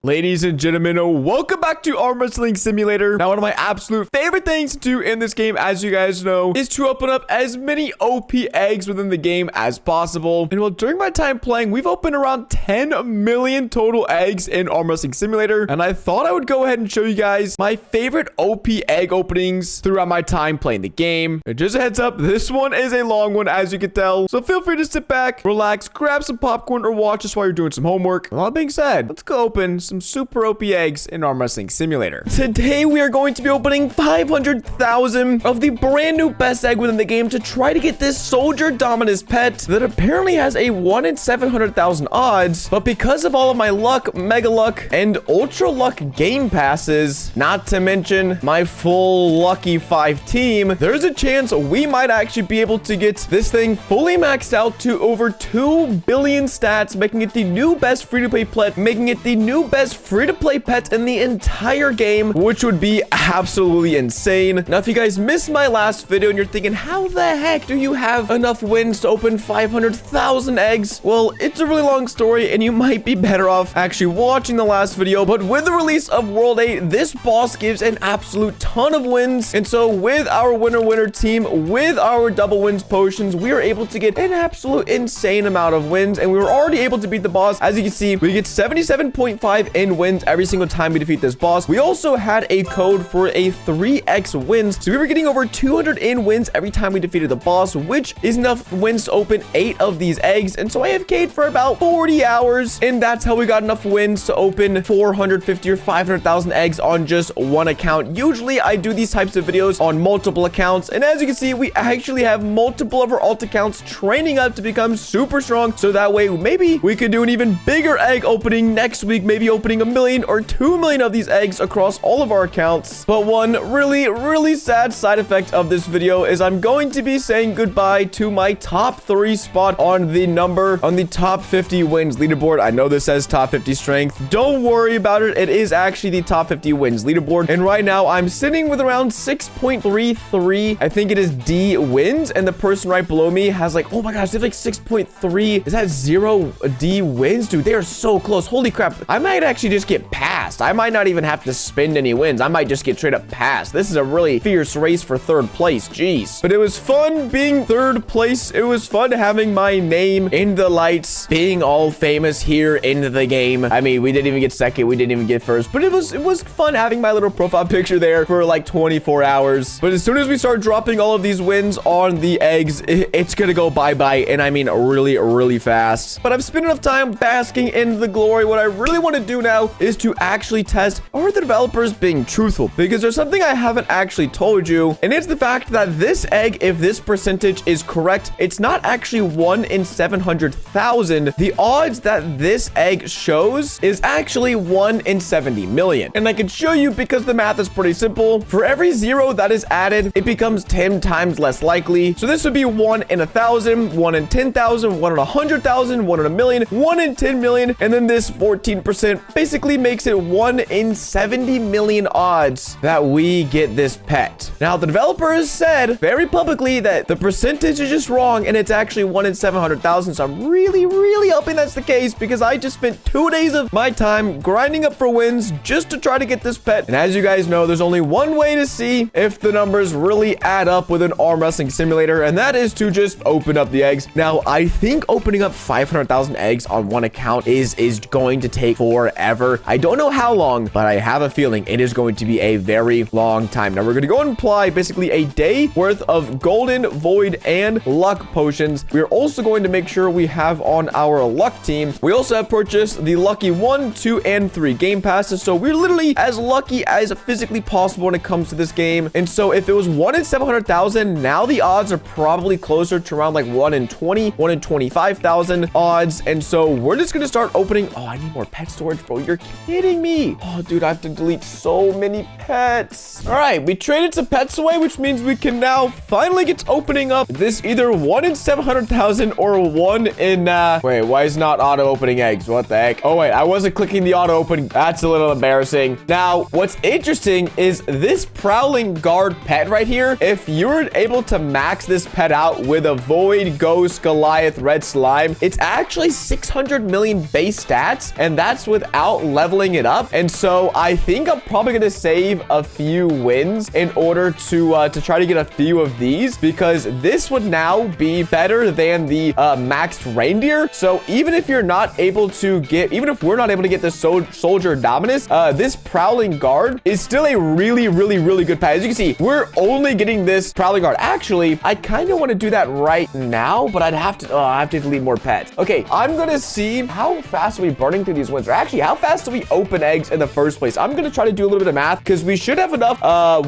Ladies and gentlemen, welcome back to Arm Wrestling Simulator. Now, one of my absolute favorite things to do in this game, as you guys know, is to open up as many OP eggs within the game as possible. And well, during my time playing, we've opened around 10 million total eggs in Arm Wrestling Simulator. And I thought I would go ahead and show you guys my favorite OP egg openings throughout my time playing the game. And just a heads up, this one is a long one, as you can tell. So feel free to sit back, relax, grab some popcorn, or watch this while you're doing some homework. With all that being said, let's go open some super OP eggs in Arm Wrestling Simulator. Today, we are going to be opening 500,000 of the brand new best egg within the game to try to get this Soldier Dominus pet that apparently has a 1 in 700,000 odds. But because of all of my luck, mega luck, and ultra luck game passes, not to mention my full lucky 5 team, there's a chance we might actually be able to get this thing fully maxed out to over 2 billion stats, making it the new best free-to-play pet, making it the new best free-to-play pet in the entire game, which would be absolutely insane. Now, if you guys missed my last video and you're thinking, how the heck do you have enough wins to open 500,000 eggs? Well, it's a really long story, and you might be better off actually watching the last video. But with the release of World 8, this boss gives an absolute ton of wins. And so with our winner team, with our double wins potions, we are able to get an absolute insane amount of wins. And we were already able to beat the boss. As you can see, we get 77.5 in wins every single time we defeat this boss. We also had a code for a 3x wins. So we were getting over 200 in wins every time we defeated the boss, which is enough wins to open 8 of these eggs. And so I AFK'd for about 40 hours. And that's how we got enough wins to open 450 or 500,000 eggs on just one account. Usually I do these types of videos on multiple accounts. And as you can see, we actually have multiple of our alt accounts training up to become super strong. So that way, maybe we could do an even bigger egg opening next week, maybe opening 1 million or 2 million of these eggs across all of our accounts. But one really sad side effect of this video is I'm going to be saying goodbye to my top 3 spot on the top 50 wins leaderboard. I know this says top 50 strength. Don't worry about it. It is actually the top 50 wins leaderboard. And right now I'm sitting with around 6.33. I think it is D wins. And the person right below me has like, oh my gosh, they have like 6.3. Is that 0 D wins? Dude, they are so close. Holy crap. I might actually just get passed. I might not even have to spend any wins. I might just get straight up passed. This is a really fierce race for 3rd place. Jeez. But it was fun being 3rd place. It was fun having my name in the lights, being all famous here in the game. I mean, we didn't even get 2nd. We didn't even get 1st. But it was fun having my little profile picture there for like 24 hours. But as soon as we start dropping all of these wins on the eggs, it's gonna go bye-bye. And I mean really fast. But I've spent enough time basking in the glory. What I really want to do now is to actually test, are the developers being truthful? Because there's something I haven't actually told you, and it's the fact that this egg, if this percentage is correct, it's not actually 1 in 700,000. The odds that this egg shows is actually 1 in 70 million. And I can show you because the math is pretty simple. For every 0 that is added, it becomes 10 times less likely. So this would be 1 in 1,000, 1 in 10,000, 1 in 100,000, 1 in a million, 1 in 10 million, and then this 14% basically makes it 1 in 70 million odds that we get this pet. Now, the developers said very publicly that the percentage is just wrong and it's actually 1 in 700,000. So I'm really hoping that's the case because I just spent 2 days of my time grinding up for wins just to try to get this pet. And as you guys know, there's only one way to see if the numbers really add up with an Arm Wrestling Simulator, and that is to just open up the eggs. Now, I think opening up 500,000 eggs on one account is going to take forever. I don't know how long, but I have a feeling it is going to be a very long time. Now, we're going to go and apply basically a day worth of golden, void, and luck potions. We're also going to make sure we have on our luck team. We also have purchased the lucky 1, 2, and 3 game passes. So we're literally as lucky as physically possible when it comes to this game. And so if it was 1 in 700,000, now the odds are probably closer to around like 1 in 20, 1 in 25,000 odds. And so we're just going to start opening. Oh, I need more pet storage, bro. You're kidding me. me. Oh, dude, I have to delete so many pets. All right, we traded some pets away, which means we can now finally get to opening up this either 1 in 700,000 or 1 in, wait, why is not auto opening eggs? What the heck? Oh, wait, I wasn't clicking the auto open. That's a little embarrassing. Now, what's interesting is this prowling guard pet right here. If you're able to max this pet out with a void, ghost, Goliath, red slime, it's actually 600 million base stats, and that's without leveling it up. And so I think I'm probably going to save a few wins in order to try to get a few of these, because this would now be better than the maxed reindeer. So even if you're not able to get, even if we're not able to get the soldier dominus, this prowling guard is still a really good pet. As you can see, we're only getting this prowling guard. Actually, I kind of want to do that right now, but I have to delete more pets. Okay, I'm gonna see how fast are we burning through these wins, or actually how fast do we open eggs in the first place. I'm gonna try to do a little bit of math, because we should have enough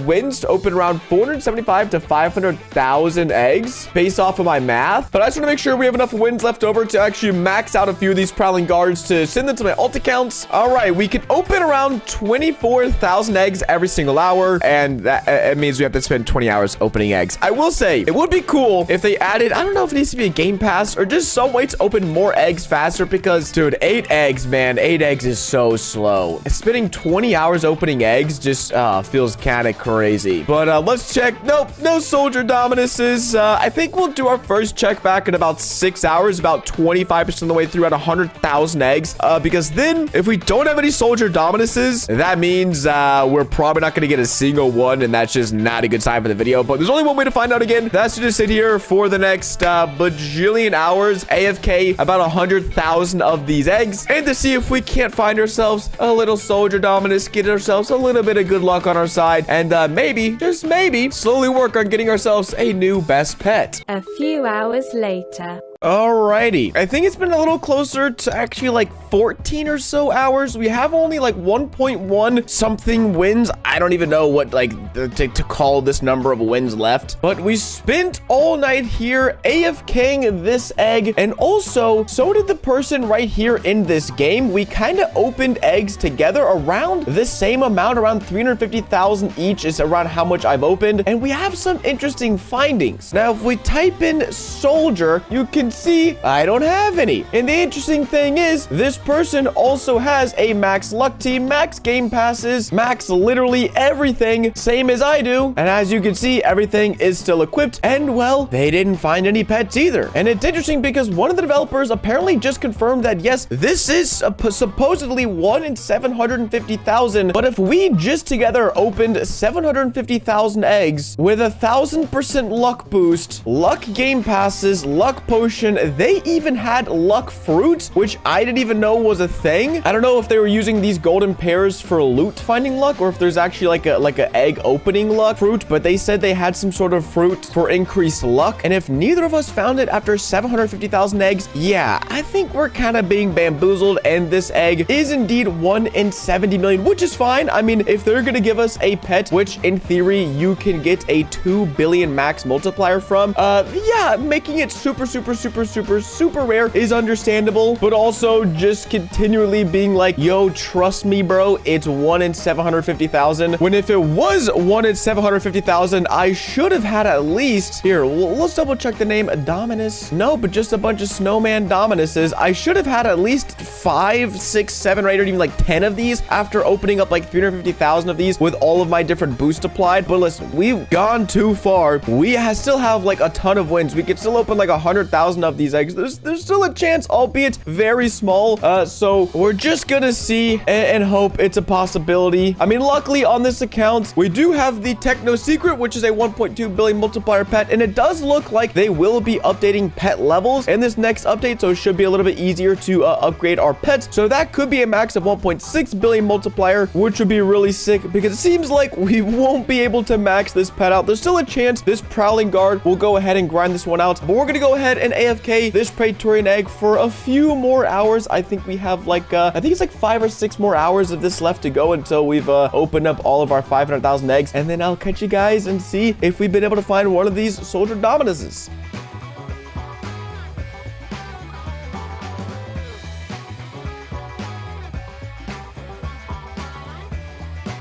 wins to open around 475 to 500,000 eggs based off of my math. But I just want to make sure we have enough wins left over to actually max out a few of these prowling guards to send them to my ult accounts. All right, we can open around 24,000 eggs every single hour, and that it means we have to spend 20 hours opening eggs. I will say it would be cool if they added, I don't know if it needs to be a game pass or just some way to open more eggs faster, because dude, 8 eggs, man, 8 eggs is so slow. Spending 20 hours opening eggs just feels kind of crazy. But let's check. Nope, no soldier dominuses. I think we'll do our first check back in about 6 hours, about 25% of the way through at 100,000 eggs, because then if we don't have any soldier dominuses, that means we're probably not going to get a single one, and that's just not a good sign for the video. But there's only one way to find out again. That's to just sit here for the next bajillion hours, AFK about 100,000 of these eggs, and to see if we can't find ourselves a little soldier dominus, get ourselves a little bit of good luck on our side, and maybe, just maybe, slowly work on getting ourselves a new best pet. A few hours later. Alrighty, I think it's been a little closer to actually like 14 or so hours. We have only like 1.1 something wins. I don't even know what like to call this number of wins left, but we spent all night here AFKing this egg, and also so did the person right here in this game. We kind of opened eggs together around the same amount, around 350,000 each is around how much I've opened, and we have some interesting findings. Now, if we type in soldier, you can see I don't have any. And the interesting thing is this person also has a max luck team, max game passes, max literally everything, same as I do. And as you can see, everything is still equipped, and well, they didn't find any pets either. And it's interesting because one of the developers apparently just confirmed that yes, this is supposedly 1 in 750,000, but if we just together opened 750,000 eggs with 1,000% luck boost, luck game passes, luck potion, they even had luck fruit, which I didn't even know was a thing. I don't know if they were using these golden pears for loot finding luck, or if there's actually like a egg opening luck fruit, but they said they had some sort of fruit for increased luck. And if neither of us found it after 750,000 eggs, yeah, I think we're kind of being bamboozled, and this egg is indeed 1 in 70 million, which is fine. I mean, if they're gonna give us a pet, which in theory you can get a 2 billion max multiplier from, yeah, making it super rare is understandable, but also just continually being like, yo, trust me, bro, it's 1 in 750,000. When if it was 1 in 750,000, I should have had at least, here, let's double check the name, Dominus. No, but just a bunch of snowman Dominuses. I should have had at least 5, 6, 7, or 8, or even like 10 of these after opening up like 350,000 of these with all of my different boosts applied. But listen, we've gone too far. We still have like a ton of wins. We could still open like 100,000 of these eggs. There's still a chance, albeit very small. So we're just gonna see and hope it's a possibility. I mean, luckily on this account, we do have the Techno Secret, which is a 1.2 billion multiplier pet, and it does look like they will be updating pet levels in this next update, so it should be a little bit easier to upgrade our pets. So that could be a max of 1.6 billion multiplier, which would be really sick, because it seems like we won't be able to max this pet out. There's still a chance this prowling guard will go ahead and grind this one out, but we're gonna go ahead and AFK this Praetorian egg for a few more hours. I think we have like I think it's like 5 or 6 more hours of this left to go until we've opened up all of our 500,000 eggs, and then I'll catch you guys and see if we've been able to find one of these soldier dominuses.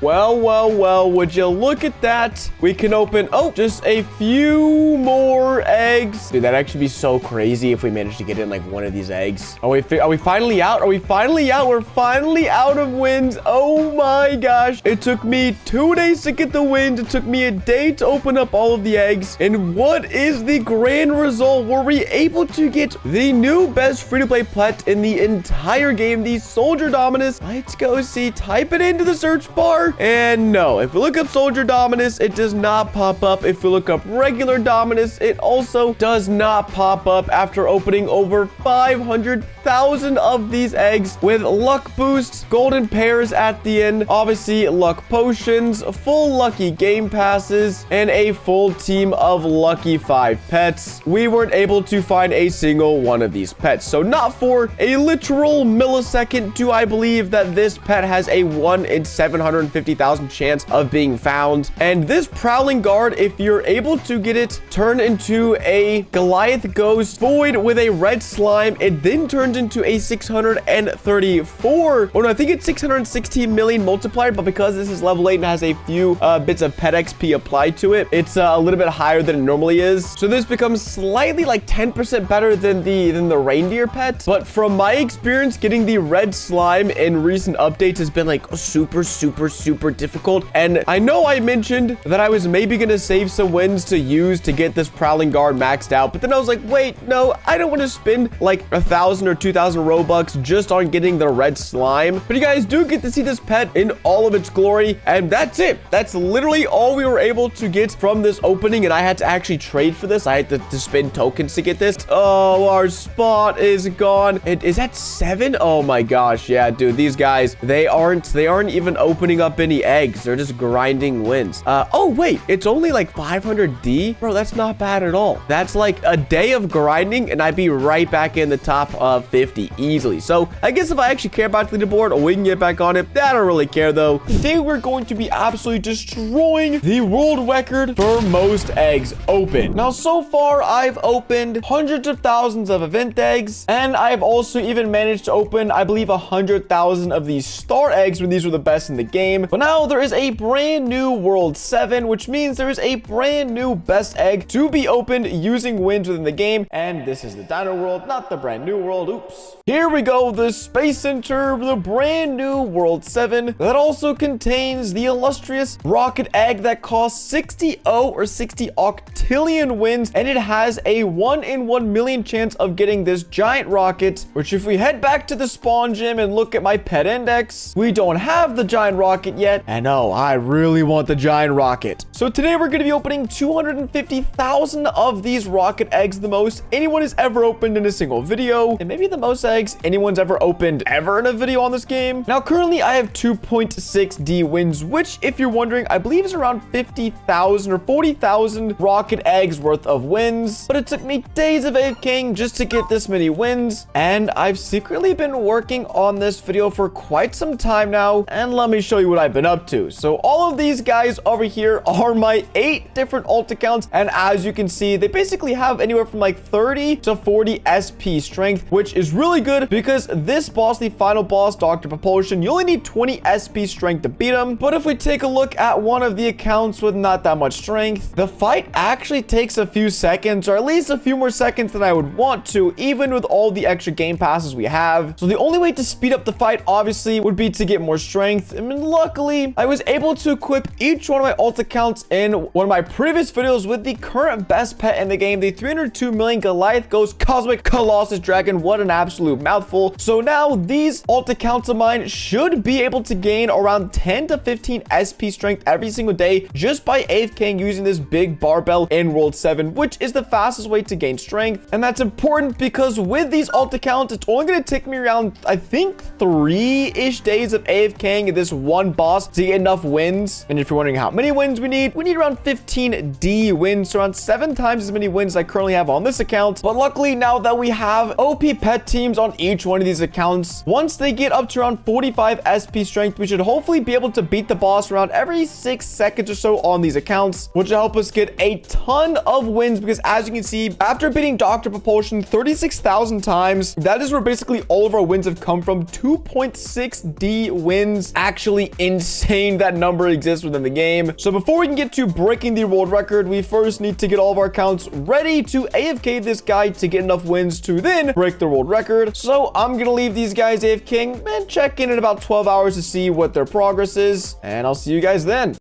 Well, would you look at that? We can open, oh, just a few more eggs. Dude, that'd actually be so crazy if we managed to get in like one of these eggs. Are we finally out? Are we finally out? We're finally out of wins. Oh my gosh. It took me 2 days to get the wins. It took me a day to open up all of the eggs. And what is the grand result? Were we able to get the new best free-to-play pet in the entire game, the Soldier Dominus? Let's go see. Type it into the search bar. And no, if we look up Soldier Dominus, it does not pop up. If we look up regular Dominus, it also does not pop up after opening over 500,000 of these eggs with luck boosts, golden pairs at the end, obviously luck potions, full lucky game passes, and a full team of lucky 5 pets. We weren't able to find a single one of these pets. So not for a literal millisecond do I believe that this pet has a 1 in 750,000 chance of being found. And this Prowling Guard, if you're able to get it, turn into a Goliath Ghost Void with a red slime. It then turns into a 634, or no, I think it's 616 million multiplier, but because this is level 8 and has a few bits of pet XP applied to it, it's a little bit higher than it normally is. So this becomes slightly like 10% better than the reindeer pet. But from my experience, getting the red slime in recent updates has been like super difficult. And I know I mentioned that I was maybe gonna save some wins to use to get this Prowling Guard maxed out, but then I was like, wait, no, I don't want to spend like 1,000 or 2,000 Robux just on getting the red slime. But you guys do get to see this pet in all of its glory, and that's it. That's literally all we were able to get from this opening, and I had to actually trade for this. I had to spend tokens to get this. Oh, our spot is gone. Is that 7? Oh my gosh, yeah, dude, these guys, they aren't even opening up any eggs. They're just grinding wins. Oh wait, it's only like 500D, bro. That's not bad at all. That's like a day of grinding, and I'd be right back in the top of 50 easily. So I guess if I actually care about the leaderboard, we can get back on it. I don't really care though. Today we're going to be absolutely destroying the world record for most eggs open. Now, so far I've opened hundreds of thousands of event eggs, and I've also even managed to open, I believe, 100,000 of these star eggs when these were the best in the game. But now there is a brand new World 7, which means there is a brand new best egg to be opened using wins within the game. And this is the Dino World, not the brand new world. Oops. Here we go, the Space Center, the brand new World 7 that also contains the illustrious rocket egg that costs 60 octillion wins, and it has a 1 in 1 million chance of getting this giant rocket, which if we head back to the spawn gym and look at my pet index, we don't have the giant rocket yet. And oh, I really want the giant rocket. So today we're going to be opening 250,000 of these rocket eggs, the most anyone has ever opened in a single video, and maybe the most eggs anyone's ever opened ever in a video on this game. Now, currently I have 2.6D wins, which, if you're wondering, I believe is around 50,000 or 40,000 rocket eggs worth of wins. But it took me days of AFKing just to get this many wins, and I've secretly been working on this video for quite some time now, and let me show you what I've been up to. So all of these guys over here are my 8 different alt accounts, and as you can see, they basically have anywhere from like 30 to 40 SP strength, which is really good because this boss, the final boss, Dr. Propulsion, you only need 20 SP strength to beat him. But if we take a look at one of the accounts with not that much strength, the fight actually takes a few seconds, or at least a few more seconds than I would want to, even with all the extra game passes we have. So the only way to speed up the fight, obviously, would be to get more strength. I mean, luckily, I was able to equip each one of my alt accounts in one of my previous videos with the current best pet in the game, the 302 million Goliath Ghost Cosmic Colossus Dragon. What an absolute mouthful. So now these alt accounts of mine should be able to gain around 10 to 15 SP strength every single day just by AFKing using this big barbell in World 7, which is the fastest way to gain strength. And that's important because with these alt accounts, it's only going to take me around, I think, 3-ish days of AFKing this one boss to get enough wins. And if you're wondering how many wins we need, believe we need around 15 D wins, so around 7 times as many wins as I currently have on this account. But luckily, now that we have OP pet teams on each one of these accounts, once they get up to around 45 SP strength, we should hopefully be able to beat the boss around every 6 seconds or so on these accounts, which will help us get a ton of wins. Because as you can see, after beating Dr. Propulsion 36,000 times, that is where basically all of our wins have come from. 2.6 D wins. Actually insane that number exists within the game. So before we can get to breaking the world record, we first need to get all of our accounts ready to AFK this guy to get enough wins to then break the world record. So I'm gonna leave these guys AFK and check in about 12 hours to see what their progress is, and I'll see you guys then.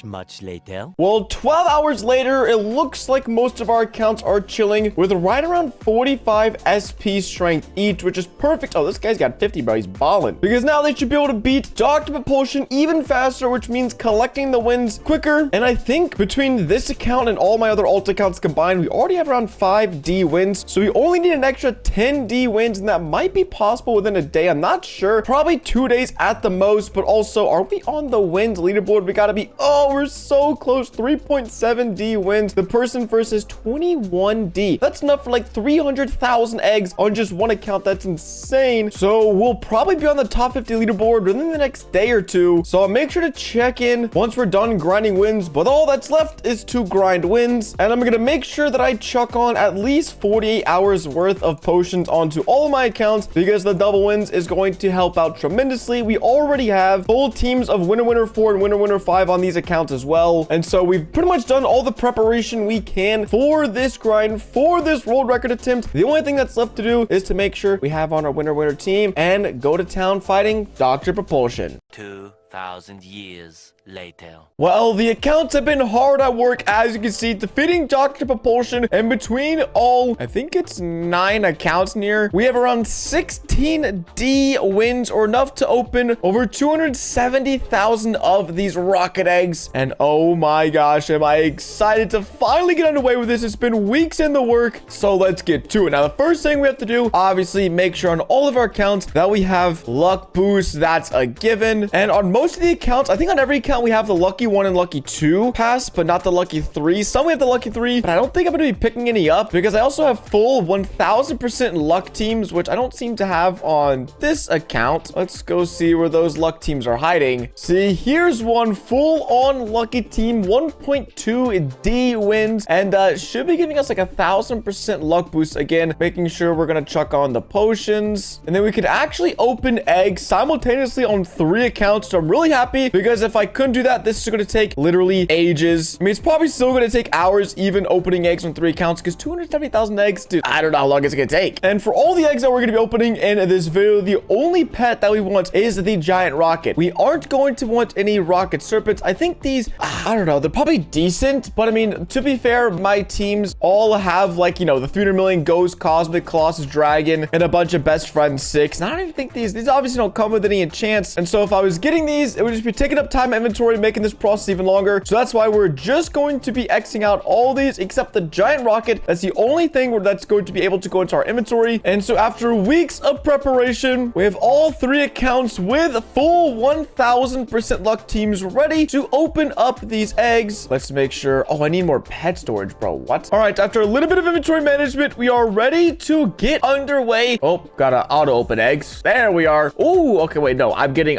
Much later. Well, 12 hours later, it looks like most of our accounts are chilling with right around 45 SP strength each, which is perfect. Oh, this guy's got 50, bro. He's balling. Because now they should be able to beat Dr. Propulsion even faster, which means collecting the wins quicker. And I think between this account and all my other alt accounts combined, we already have around 5 D wins. So we only need an extra 10 D wins, and that might be possible within a day. I'm not sure. Probably 2 days at the most, but also, are we on the wins leaderboard? We gotta be, oh, we're so close. 3.7 D wins. The person first is 21 D. That's enough for like 300,000 eggs on just one account. That's insane. So we'll probably be on the top 50 leaderboard within the next day or two. So I'll make sure to check in once we're done grinding wins, but all that's left is to grind wins. And I'm gonna make sure that I chuck on at least 48 hours worth of potions onto all of my accounts, because the double wins is going to help out tremendously. We already have full teams of Winner 4 and Winner 5 on these accounts as well. And so we've pretty much done all the preparation we can for this grind, for this world record attempt. The only thing that's left to do is to make sure we have on our winner team and go to town fighting Dr. Propulsion. 2,000 years later. Well, the accounts have been hard at work, as you can see, defeating Dr. Propulsion. And between all, I think it's 9 accounts near, we have around 16 D wins, or enough to open over 270,000 of these rocket eggs. And oh my gosh, am I excited to finally get underway with this. It's been weeks in the work, so let's get to it. Now, the first thing we have to do, obviously, make sure on all of our accounts that we have luck boost. That's a given. And on most of the accounts, I think on every account, we have the lucky 1 and lucky 2 pass, but not the lucky 3. Some we have the lucky 3, but I don't think I'm going to be picking any up, because I also have full 1000% luck teams, which I don't seem to have on this account. Let's go see where those luck teams are hiding. See, here's one full on lucky team, 1.2 D wins, and should be giving us like 1000% luck boost again, making sure we're going to chuck on the potions. And then we can actually open eggs simultaneously on 3 accounts. So I'm really happy, because if I couldn't do that, this is going to take literally ages. I mean, it's probably still going to take hours even opening eggs on 3 accounts, because 270,000 eggs, dude, I don't know how long it's going to take. And for all the eggs that we're going to be opening in this video, the only pet that we want is the giant rocket. We aren't going to want any rocket serpents. I think these, I don't know, they're probably decent, but I mean, to be fair, my teams all have, like, you know, the 300 million Ghost, Cosmic, Colossus, Dragon, and a bunch of Best Friends 6. And I don't even think these obviously don't come with any enchants. And so if I was getting these, it would just be taking up time in inventory, making this process even longer. So that's why we're just going to be Xing out all these except the giant rocket. That's the only thing that's going to be able to go into our inventory. And so after weeks of preparation, we have all 3 accounts with full 1000% luck teams ready to open up these eggs. Let's make sure. Oh, I need more pet storage, bro. What? All right, after a little bit of inventory management, we are ready to get underway. Oh, gotta auto open eggs. There we are. Oh, okay, wait, no, I'm getting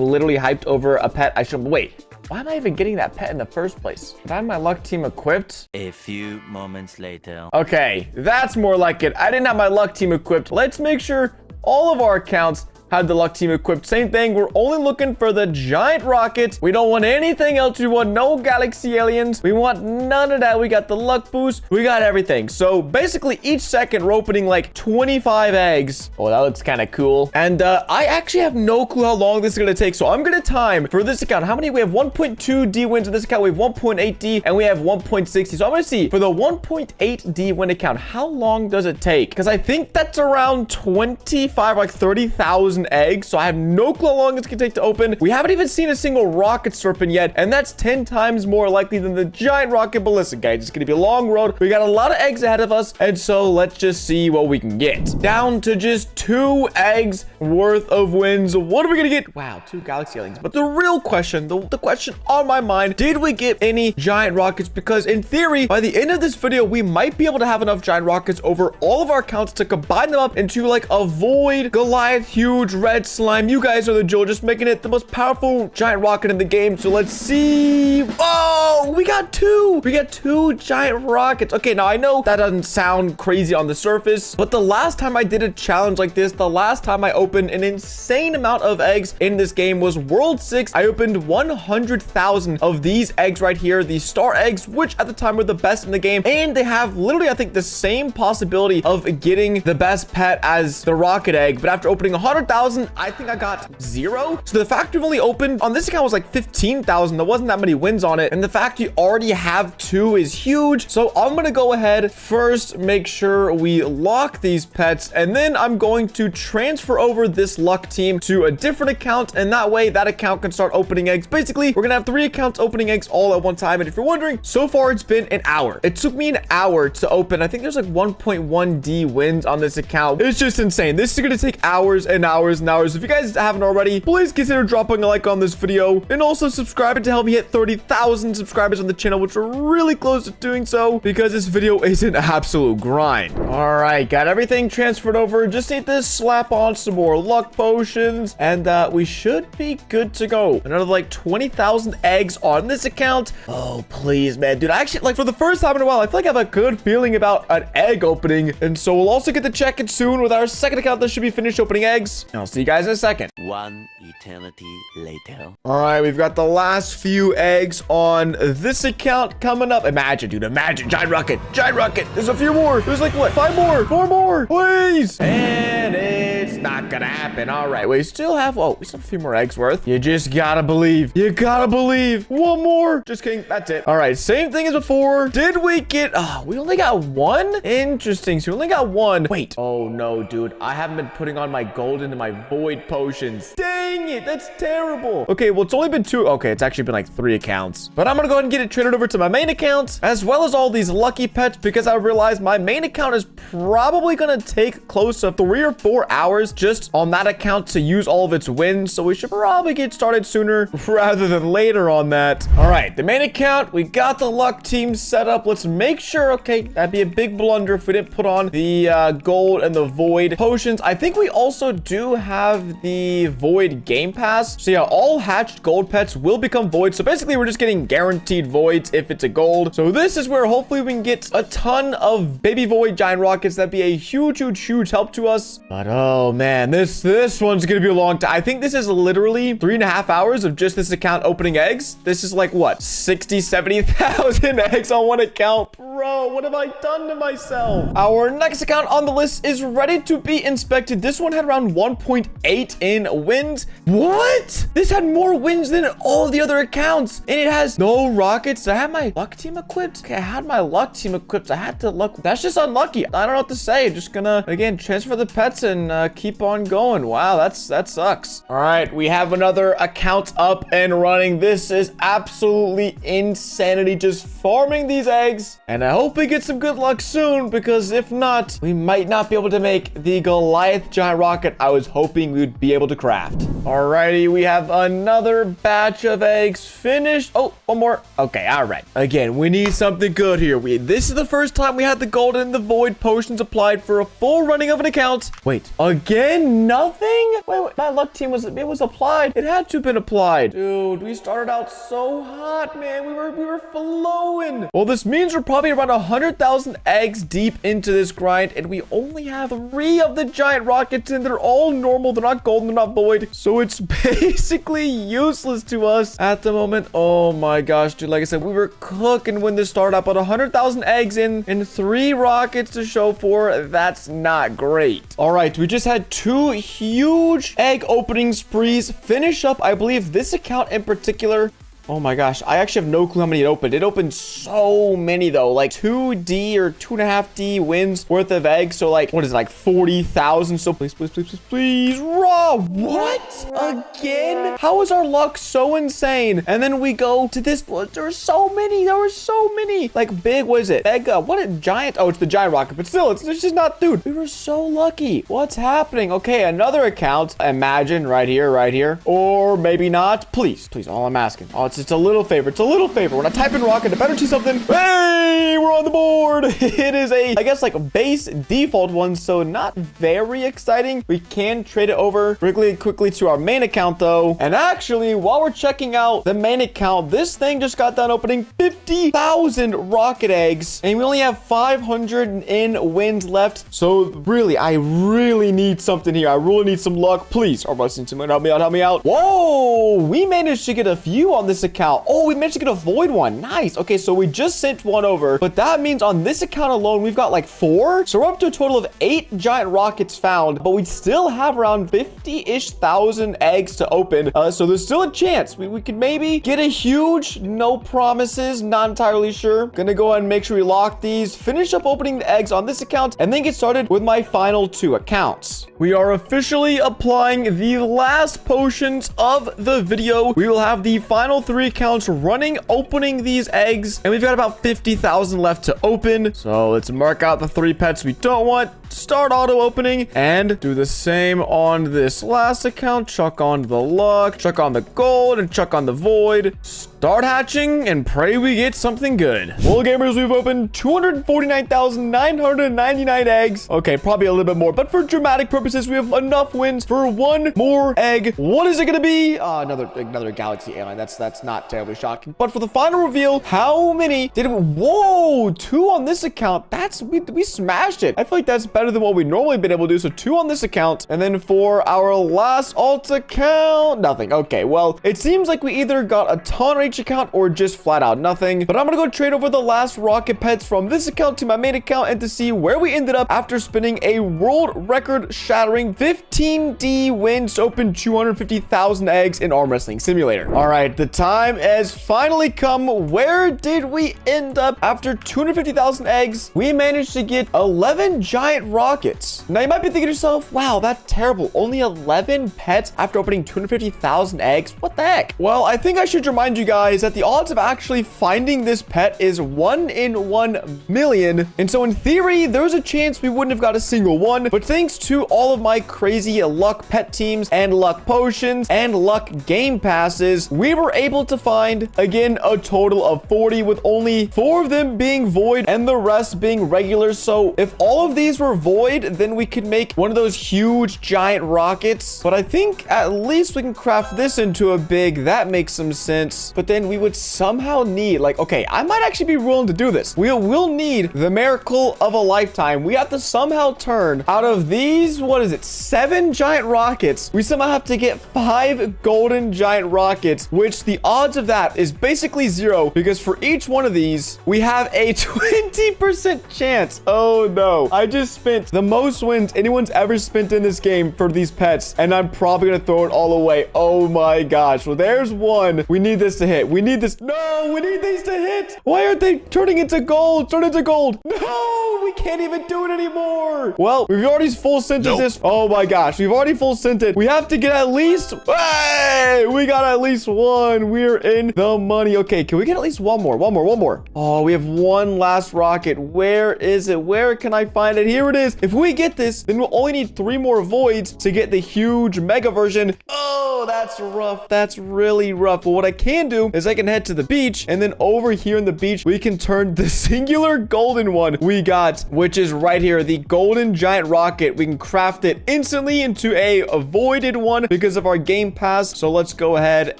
literally hyped over a pet. I should wait. Why am I even getting that pet in the first place? Did I have my luck team equipped? A few moments later. Okay, that's more like it. I didn't have my luck team equipped. Let's make sure all of our accounts had the luck team equipped. Same thing. We're only looking for the giant rocket. We don't want anything else. We want no galaxy aliens. We want none of that. We got the luck boost. We got everything. So basically each second we're opening like 25 eggs. Oh, that looks kind of cool. And I actually have no clue how long this is going to take. So I'm going to time for this account. How many? We have 1.2 D wins in this account. We have 1.8 D and we have 1.60. So I'm going to see for the 1.8 D win account, how long does it take? Because I think that's around 25, like 30,000 100,000 eggs, so I have no clue how long it's gonna take to open. We haven't even seen a single rocket serpent yet, and that's 10 times more likely than the giant rocket ballista, guys. It's gonna be a long road. We got a lot of eggs ahead of us, and so let's just see what we can get. Down to just 2 eggs worth of wins. What are we gonna get? Wow, 2 galaxy aliens. But the real question, the question on my mind, did we get any giant rockets? Because in theory, by the end of this video, we might be able to have enough giant rockets over all of our accounts to combine them up into like a void, Goliath, huge red slime. You guys know the drill, just making it the most powerful giant rocket in the game. So let's see. Oh, we got 2. We got 2 giant rockets. Okay, now I know that doesn't sound crazy on the surface, but the last time I did a challenge like this, the last time I opened an insane amount of eggs in this game was World 6. I opened 100,000 of these eggs right here, these star eggs, which at the time were the best in the game, and they have literally, I think, the same possibility of getting the best pet as the rocket egg. But after opening 100,000, I think I got 0. So the fact we've only opened on this account was like 15,000. There wasn't that many wins on it, and the fact you already have 2 is huge. So I'm gonna go ahead first, make sure we lock these pets, and then I'm going to transfer over this luck team to a different account, and that way that account can start opening eggs. Basically, we're gonna have 3 accounts opening eggs all at one time. And if you're wondering, so far it's been an hour. It took me an hour to open. I think there's like 1.1D wins on this account. It's just insane. This is gonna take hours and hours and hours. If you guys haven't already, please consider dropping a like on this video, and also subscribing to help me hit 30,000 subscribers on the channel, which we're really close to doing so, because this video is an absolute grind. All right, got everything transferred over. Just need to slap on some more luck potions, and we should be good to go. Another like 20,000 eggs on this account. Oh, please, man. Dude, I actually, like, for the first time in a while, I feel like I have a good feeling about an egg opening, and so we'll also get to check it soon with our second account that should be finished opening eggs. And I'll see you guys in a second. 1 eternity later. All right, we've got the last few eggs on this account coming up. Imagine, dude, imagine. Giant rocket, giant rocket. There's a few more. There's like, what, 5 more, 4 more, please. And it's not gonna happen. All right, we still have, oh, we still have a few more eggs worth. You just gotta believe. You gotta believe. 1 more. Just kidding. That's it. All right, same thing as before. Did we get, we only got 1? Interesting. So we only got 1. Wait. Oh, no, dude. I haven't been putting on my gold into my void potions. Dang it. That's terrible. Okay, well, it's only been 2. Okay, it's actually been like 3 accounts. But I'm gonna go ahead and get it traded over to my main account, as well as all these lucky pets, because I realized my main account is probably gonna take close to 3 or 4 hours just on that account to use all of its wins. So we should probably get started sooner rather than later on that. All right, the main account, we got the luck team set up. Let's make sure, okay, that'd be a big blunder if we didn't put on the gold and the void potions. I think we also do have the void game pass. So yeah, all hatched gold pets will become void. So basically we're just getting guaranteed voids if it's a gold. So this is where hopefully we can get a ton of baby void giant rockets. That'd be a huge, huge, huge help to us. But oh man, this one's gonna be a long time. I think this is literally 3.5 hours of just this account opening eggs. This is like what, 60, 70,000 eggs on one account. Bro, what have I done to myself? Our next account on the list is ready to be inspected. This one had around 1.8 in wins. What? This had more wins than all the other accounts, and it has no rockets. Did I have my luck team equipped? Okay, I had my luck team equipped. I had to luck. That's just unlucky. I don't know what to say. Just gonna, again, transfer the pets and keep on going. Wow, that sucks. All right, we have another account up and running. This is absolutely insanity, just farming these eggs, and I hope we get some good luck soon, because if not, we might not be able to make the Goliath giant rocket I was hoping we'd be able to craft. Alrighty, we have another batch of eggs finished. Oh, 1 more. Okay, all right. Again, we need something good here. This is the first time we had the gold and the void potions applied for a full running of an account. Wait, again, nothing? Wait, my luck team was applied. It had to have been applied. Dude, we started out so hot, man. We were flowing. Well, this means we're probably around 100,000 eggs deep into this grind, and we only have 3 of the giant rockets, and they're all normal. They're not gold, they're not void. So it's basically useless to us at the moment. Oh my gosh, dude. Like I said, we were cooking when this started up, but 100,000 eggs in and 3 rockets to show for. That's not great. All right, we just had 2 huge egg opening sprees finish up, I believe, this account in particular. Oh my gosh. I actually have no clue how many it opened. It opened so many though. Like 2D or 2.5D wins worth of eggs. So like, what is it? Like 40,000. So please, please, please, please, please. Raw. What? Again? How is our luck so insane? And then we go to this. There were so many. There were so many. Like big, what is it? Mega. What a giant. Oh, it's the giant rocket. But still, it's just not, dude. We were so lucky. What's happening? Okay, another account. Imagine right here, right here. Or maybe not. Please, please. All I'm asking. Oh, it's just a little favor. It's a little favor. When I type in rocket, it better do something. Hey, we're on the board. It is a, I guess, like a base default one. So not very exciting. We can trade it over quickly to our main account though. And actually, while we're checking out the main account, this thing just got done opening 50,000 rocket eggs. And we only have 500 in wins left. So really, I really need something here. I really need some luck. Please, help me out, help me out. Whoa, we managed to get a few on this account. Oh, we managed to get a void one. Nice. Okay, so we just sent one over, but that means on this account alone, we've got like 4. So we're up to a total of 8 giant rockets found, but we still have around 50-ish thousand eggs to open. So there's still a chance we could maybe get a huge, no promises, not entirely sure. Gonna go ahead and make sure we lock these, finish up opening the eggs on this account, and then get started with my final 2 accounts. We are officially applying the last potions of the video. We will have the final 3 accounts running, opening these eggs, and we've got about 50,000 left to open. So let's mark out the 3 pets we don't want. Start auto opening and do the same on this last account. Chuck on the luck, chuck on the gold, and chuck on the void. Start hatching and pray we get something good. Well, gamers, we've opened 249,999 eggs. Okay, probably a little bit more, but for dramatic purposes, we have enough wins for 1 more egg. What is it gonna be? Another galaxy alien. That's not terribly shocking. But for the final reveal, how many did we? Whoa, 2 on this account. We smashed it. I feel like that's better than what we normally been able to do. So 2 on this account, and then for our last alt account, nothing. Okay, well, it seems like we either got a ton on each account or just flat out nothing. But I'm gonna go trade over the last rocket pets from this account to my main account and to see where we ended up after spinning a world record shattering 15D wins to open 250,000 eggs in Arm Wrestling Simulator. All right, the time has finally come. Where did we end up after 250,000 eggs? We managed to get 11 giant rockets. Now you might be thinking to yourself, wow, that's terrible. Only 11 pets after opening 250,000 eggs. What the heck? Well, I think I should remind you guys that the odds of actually finding this pet is 1 in 1 million. And so in theory, there's a chance we wouldn't have got a single one. But thanks to all of my crazy luck pet teams and luck potions and luck game passes, we were able to find, again, a total of 40, with only 4 of them being void and the rest being regular. So if all of these were void, then we could make one of those huge giant rockets. But I think at least we can craft this into a big. That makes some sense. But then we would somehow need, like, okay, I might actually be willing to do this. We will need the miracle of a lifetime. We have to somehow turn out of these, what is it, 7 giant rockets. We somehow have to get 5 golden giant rockets, which the odds of that is basically 0, because for each one of these, we have a 20% chance. Oh no. I just spent the most wins anyone's ever spent in this game for these pets, and I'm probably gonna throw it all away. Oh my gosh. Well, there's one. We need this to hit. We need this. No, we need these to hit. Why aren't they turning into gold? Turn into gold. No, we can't even do it anymore. Well, we've already full centered this. Oh my gosh. We've already full centered. We have to get at least, hey, we got at least 1. We're in the money. Okay, can we get at least one more? One more. Oh, we have one last rocket. Where is it? Where can I find it? Here it is. If we get this, then we'll only need 3 more voids to get the huge mega version. Oh, that's rough. That's really rough. But what I can do is I can head to the beach, and then over here in the beach, we can turn the singular golden one we got, which is right here, the golden giant rocket. We can craft it instantly into a voided one because of our game pass. So let's go ahead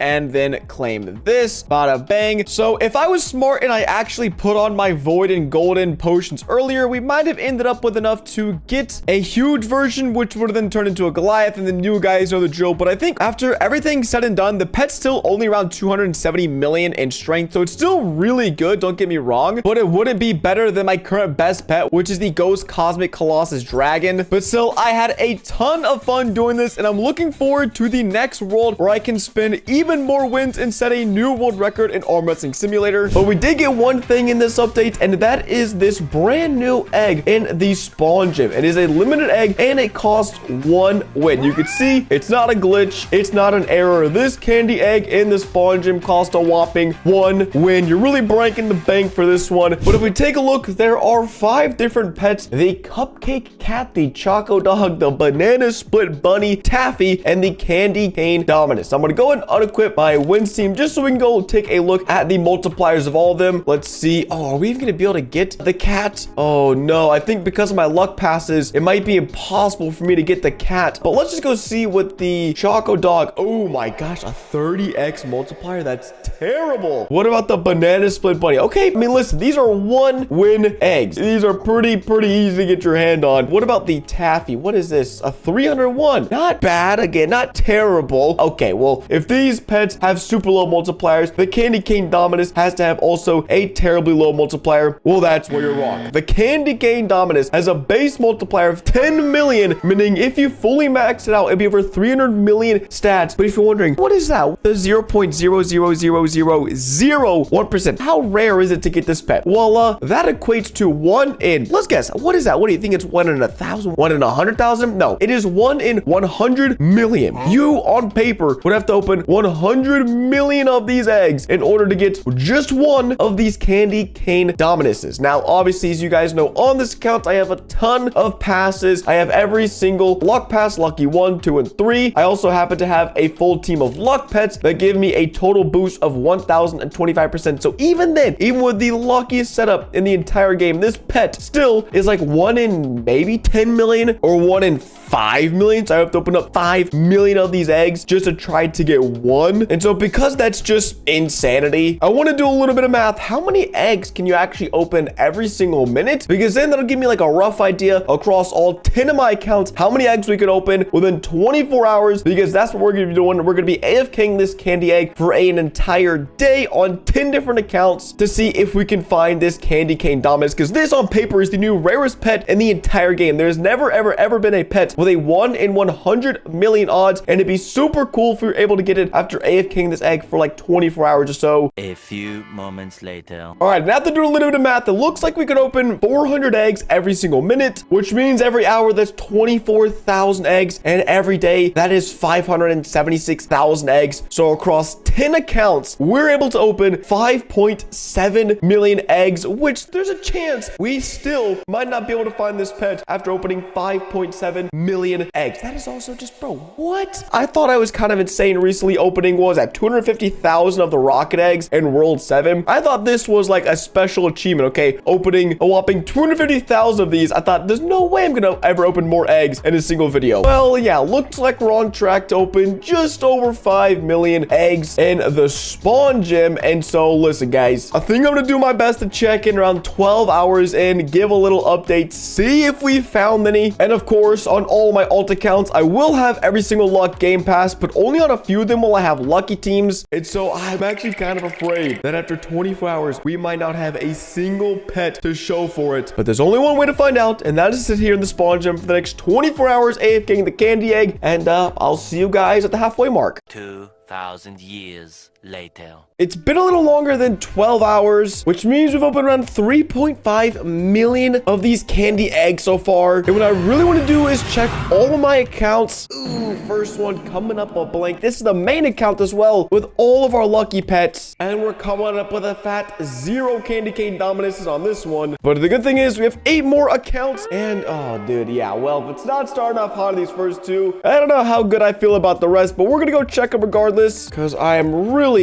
and then claim this. Bada bang. So if I was smart and I actually put on my void and golden potions earlier, we might have ended up with enough to get a huge version, which would then turn into a Goliath, and then you guys know the drill. But I think after everything said and done, the pet's still only around 270 million in strength, so it's still really good, don't get me wrong, but it wouldn't be better than my current best pet, which is the Ghost Cosmic Colossus Dragon. But still, I had a ton of fun doing this, and I'm looking forward to the next world where I can spin even more wins and set a new world record in Arm Wrestling Simulator. But we did get one thing in this update, and that is this brand new egg in the spawn gym. It is a limited egg, and it costs 1 win. You can see it's not a glitch, it's not an error. This candy egg in the spawn gym cost a whopping 1 win. You're really breaking the bank for this one. But if we take a look, there are 5 different pets: the cupcake cat, the choco dog, the banana split bunny, Taffy, and the candy cane Dominus. I'm gonna go and unequip my wins team just so we can go take a look at the multipliers of all of them. Let's see. Oh, are we even gonna be able to get the cat? Oh no, I think because of my luck passes, it might be impossible for me to get the cat. But let's just go see what the choco dog. Oh my gosh, a 30x multiplier. That's terrible. What about the banana split bunny? Okay, I mean, listen, these are 1 win eggs. These are pretty easy to get your hand on. What about the Taffy? What is this? A 301. Not bad. Again, not terrible. Okay, well, if these pets have super low multipliers, the candy cane Dominus has to have also a terribly low multiplier. Well, that's where you're wrong. The candy cane Dominus has a base multiplier of 10 million, meaning if you fully max it out, it'd be over 300 million stats. But if you're wondering, what is that? The 0.00001%. How rare is it to get this pet? Well, that equates to 1 in, let's guess, what is that? What do you think? It's 1 in 1,000? 1 in 100,000? No, it is 1 in 100 million. You, on paper, would have to open 100 million of these eggs in order to get just 1 of these candy cane Dominuses. Now, obviously, as you guys know, on this account, I have a ton of passes. I have every single luck pass, lucky 1, 2, and 3. I also happen to have a full team of luck pets that give me a total boost of 1,025%. So even then, even with the luckiest setup in the entire game, this pet still is like 1 in maybe 10 million or 1 in 5 million. So I have to open up 5 million of these eggs just to try to get 1. And so because that's just insanity, I want to do a little bit of math. How many eggs can you actually open every single minute? Because then that'll give me like a rough idea across all 10 of my accounts, how many eggs we could open within 24 hours, because that's what we're going to be doing. We're going to be AFKing this candy egg for an entire day on 10 different accounts to see if we can find this candy cane Dominus, because this on paper is the new rarest pet in the entire game. There's never, ever been a pet with a 1 in 100 million odds, and it'd be super cool if we were able to get it after AFKing this egg for like 24 hours or so. A few moments later. All right, now after doing a little bit of math, it looks like we could open 400 eggs every single minute, which means every hour that's 24,000 eggs, and every day that is 576,000 eggs. So across 10 accounts, we're able to open 5.7 million eggs, which there's a chance we still might not be able to find this pet after opening 5.7 million eggs. That is also just, bro, what? I thought I was kind of insane recently opening, what was that, 250,000 of the rocket eggs in World 7. I thought this was like a special achievement, okay? Opening a whopping 250,000 of these. I thought there's no way I'm gonna ever open more eggs in a single video. Well, yeah, looks like we're on track to open just over 5 million eggs in the spawn gym. And so listen, guys, I think I'm gonna do my best to check in around 12 hours and give a little update, see if we found any. And of course, on all my alt accounts, I will have every single luck game pass, but only on a few of them will I have lucky teams. And so I'm actually kind of afraid that after 24 hours, we might not have a single pet to show for it. But there's only one way to find out, and that is to sit here in the spawn gym for the next 24 hours AFKing the candy egg, and I'll see you guys at the halfway mark. 2,000 years later. It's been a little longer than 12 hours, which means we've opened around 3.5 million of these candy eggs so far. And what I really want to do is check all of my accounts. Ooh, first one coming up a blank. This is the main account as well, with all of our lucky pets. And we're coming up with a fat 0 candy cane Dominuses on this one. But the good thing is we have 8 more accounts. And, oh, dude, yeah, well, if it's not starting off hot in these first 2, I don't know how good I feel about the rest, but we're going to go check them regardless, because I am really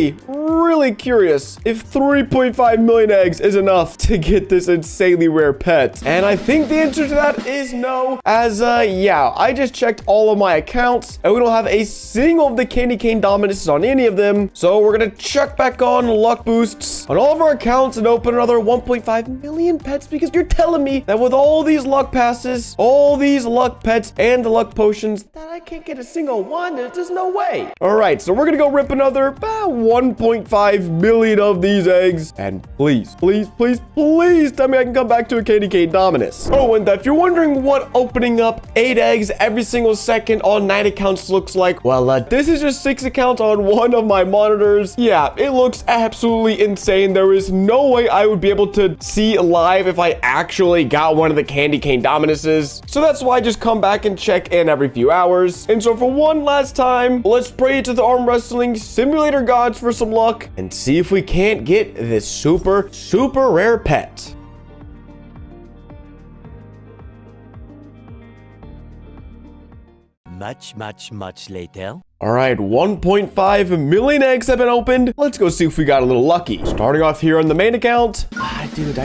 really curious if 3.5 million eggs is enough to get this insanely rare pet. And I think the answer to that is no, as yeah, I just checked all of my accounts and we don't have a single of the candy cane dominances on any of them. So we're gonna check back on luck boosts on all of our accounts and open another 1.5 million pets, because you're telling me that with all these luck passes, all these luck pets, and the luck potions, that I can't get a single one. There's just no way. All right, so we're gonna go rip another 1.5 million of these eggs, and please, please, please, please tell me I can come back to a candy cane dominus. Oh, and if you're wondering what opening up 8 eggs every single second on 9 accounts looks like, well, this is just 6 accounts on one of my monitors. Yeah, it looks absolutely insane. There is no way I would be able to see live if I actually got one of the candy cane dominuses. So that's why I just come back and check in every few hours. And so for one last time, let's pray to the arm wrestling simulator gods for some luck and see if we can't get this super, super rare pet. Much later. All right, 1.5 million eggs have been opened. Let's go see if we got a little lucky. Starting off here on the main account. Dude,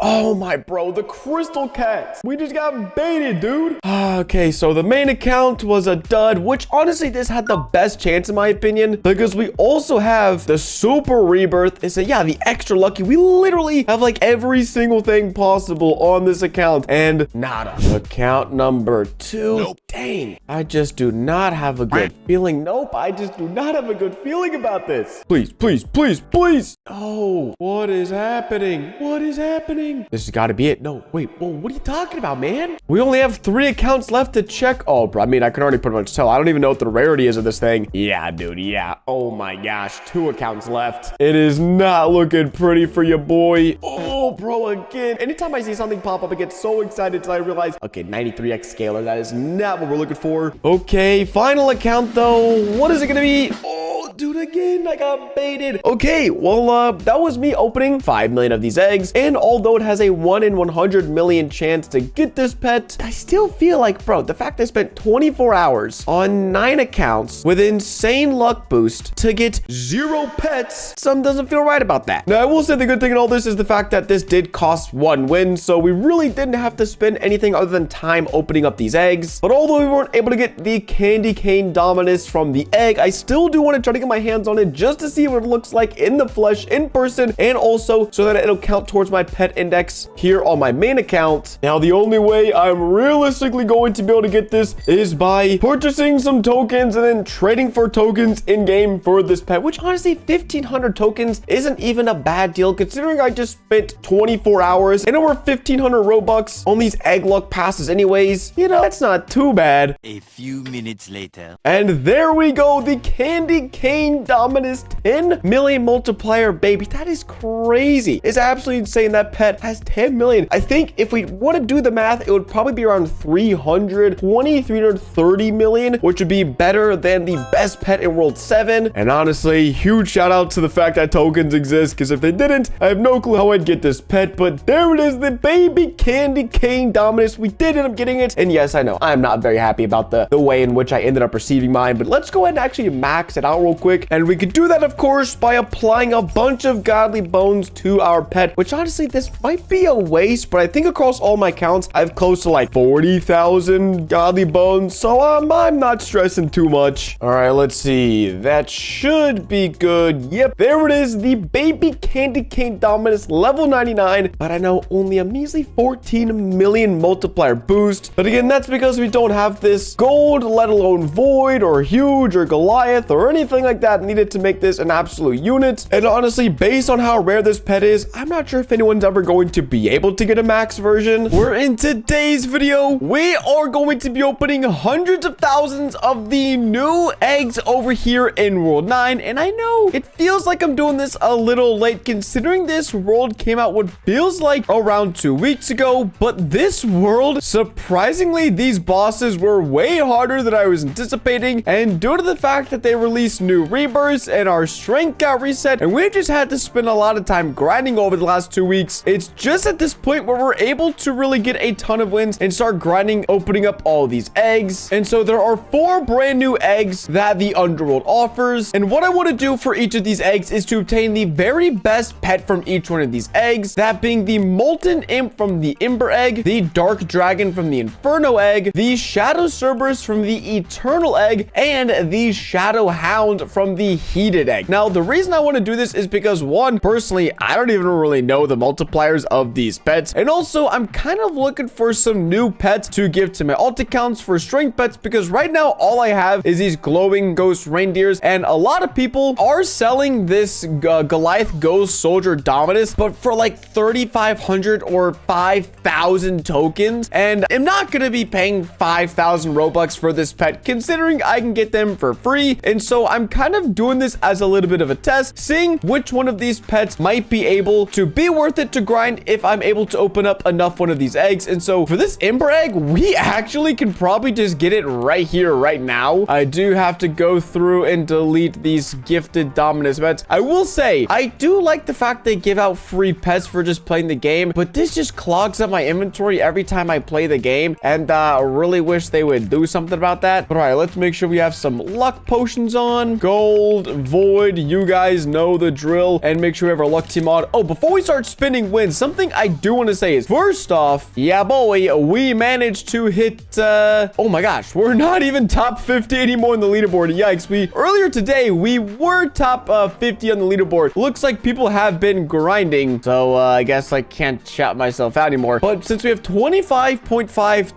oh my bro, the crystal cats. We just got baited, dude. Okay, so the main account was a dud, which honestly, this had the best chance in my opinion, because we also have the super rebirth. It's yeah, the extra lucky. We literally have like every single thing possible on this account, and nada. Account number 2. Nope. Dang, I just do not have a good feeling. Nope, I just do not have a good feeling about this. Please, please, please, please. Oh, what is happening? What is happening? This has got to be it. No, wait, whoa, what are you talking about, man? We only have 3 accounts left to check. Oh, bro, I mean, I can already pretty much tell. I don't even know what the rarity is of this thing. Yeah, dude, yeah. Oh my gosh, 2 accounts left. It is not looking pretty for your boy. Oh, bro, again. Anytime I see something pop up, I get so excited till I realize, okay, 93x scalar. That is not what we're looking for. Okay, final account though. What is it gonna be? Oh, dude, again, I got baited. Okay, well, that was me opening 5 million of these eggs, and although it has a 1 in 100 million chance to get this pet, I still feel like, bro, the fact I spent 24 hours on 9 accounts with insane luck boost to get 0 pets, something doesn't feel right about that. Now, I will say the good thing in all this is the fact that this did cost 1 win, so we really didn't have to spend anything other than time opening up these eggs. But although we weren't able to get the candy cane dominus from the egg, I still do want to try to get my hands on it just to see what it looks like in the flesh, in person, and also so that it'll count towards my pet index here on my main account. Now, the only way I'm realistically going to be able to get this is by purchasing some tokens and then trading for tokens in game for this pet, which honestly, 1,500 tokens isn't even a bad deal considering I just spent 24 hours and over 1,500 Robux on these egg luck passes anyways. You know, that's not too bad. A few minutes later. And there we go, the candy cane dominus 10 million multiplier, baby. That is crazy. It's absolutely insane. That pet has 10 million. I think if we want to do the math, it would probably be around 330 million, which would be better than the best pet in World 7. And honestly, huge shout out to the fact that tokens exist, because if they didn't, I have no clue how I'd get this pet. But there it is, the baby candy cane dominus. We did end up getting it. And yes, I know I'm not very happy about the way in which I ended up receiving mine, but let's go ahead and actually max it out real quick. And we could do that, of course, by applying a bunch of godly bones to our pet, which honestly, this might be a waste, but I think across all my accounts, I have close to like 40,000 godly bones. So I'm not stressing too much. All right, let's see. That should be good. Yep, there it is. The baby candy cane dominus level 99, but I know only a measly 14 million multiplier boost. But again, that's because we don't have this gold, let alone void or huge or Goliath or anything like that needed to make this an absolute unit. And honestly, based on how rare this pet is, I'm not sure if anyone's ever going to be able to get a max version. Where in today's video, we are going to be opening hundreds of thousands of the new eggs over here in World 9. And I know it feels like I'm doing this a little late considering this world came out what feels like around 2 weeks ago. But this world, surprisingly, these bosses were way harder than I was anticipating. And due to the fact that they released new new rebirths and our strength got reset, and we've just had to spend a lot of time grinding over the last 2 weeks. It's just at this point where we're able to really get a ton of wins and start grinding, opening up all these eggs. And so there are 4 brand new eggs that the Underworld offers, and what I want to do for each of these eggs is to obtain the very best pet from each one of these eggs, that being the Molten Imp from the Ember egg, the Dark Dragon from the Inferno egg, the Shadow Cerberus from the Eternal egg, and the Shadow Hound from the Heated egg. Now, the reason I want to do this is because, one, personally, I don't even really know the multipliers of these pets, and also I'm kind of looking for some new pets to give to my alt accounts for strength pets, because right now all I have is these glowing ghost reindeers, and a lot of people are selling this Goliath Ghost Soldier Dominus, but for like 3,500 or 5,000 tokens, and I'm not gonna be paying 5,000 Robux for this pet, considering I can get them for free. And so I'm kind of doing this as a little bit of a test, seeing which one of these pets might be able to be worth it to grind if I'm able to open up enough one of these eggs. And so for this Ember egg, we actually can probably just get it right here, right now. I do have to go through and delete these gifted Dominus pets. I will say, I do like the fact they give out free pets for just playing the game, but this just clogs up my inventory every time I play the game, and I really wish they would do something about that. But all right, let's make sure we have some luck potions on. Gold, void, you guys know the drill, and make sure we have our luck team on. Oh, before we start spinning wins, something I do want to say is, first off, yeah boy, we managed to hit oh my gosh, we're not even top 50 anymore in the leaderboard. Yikes. Earlier today we were top 50 on the leaderboard. Looks like people have been grinding, so I guess I can't shout myself out anymore. But since we have 25.5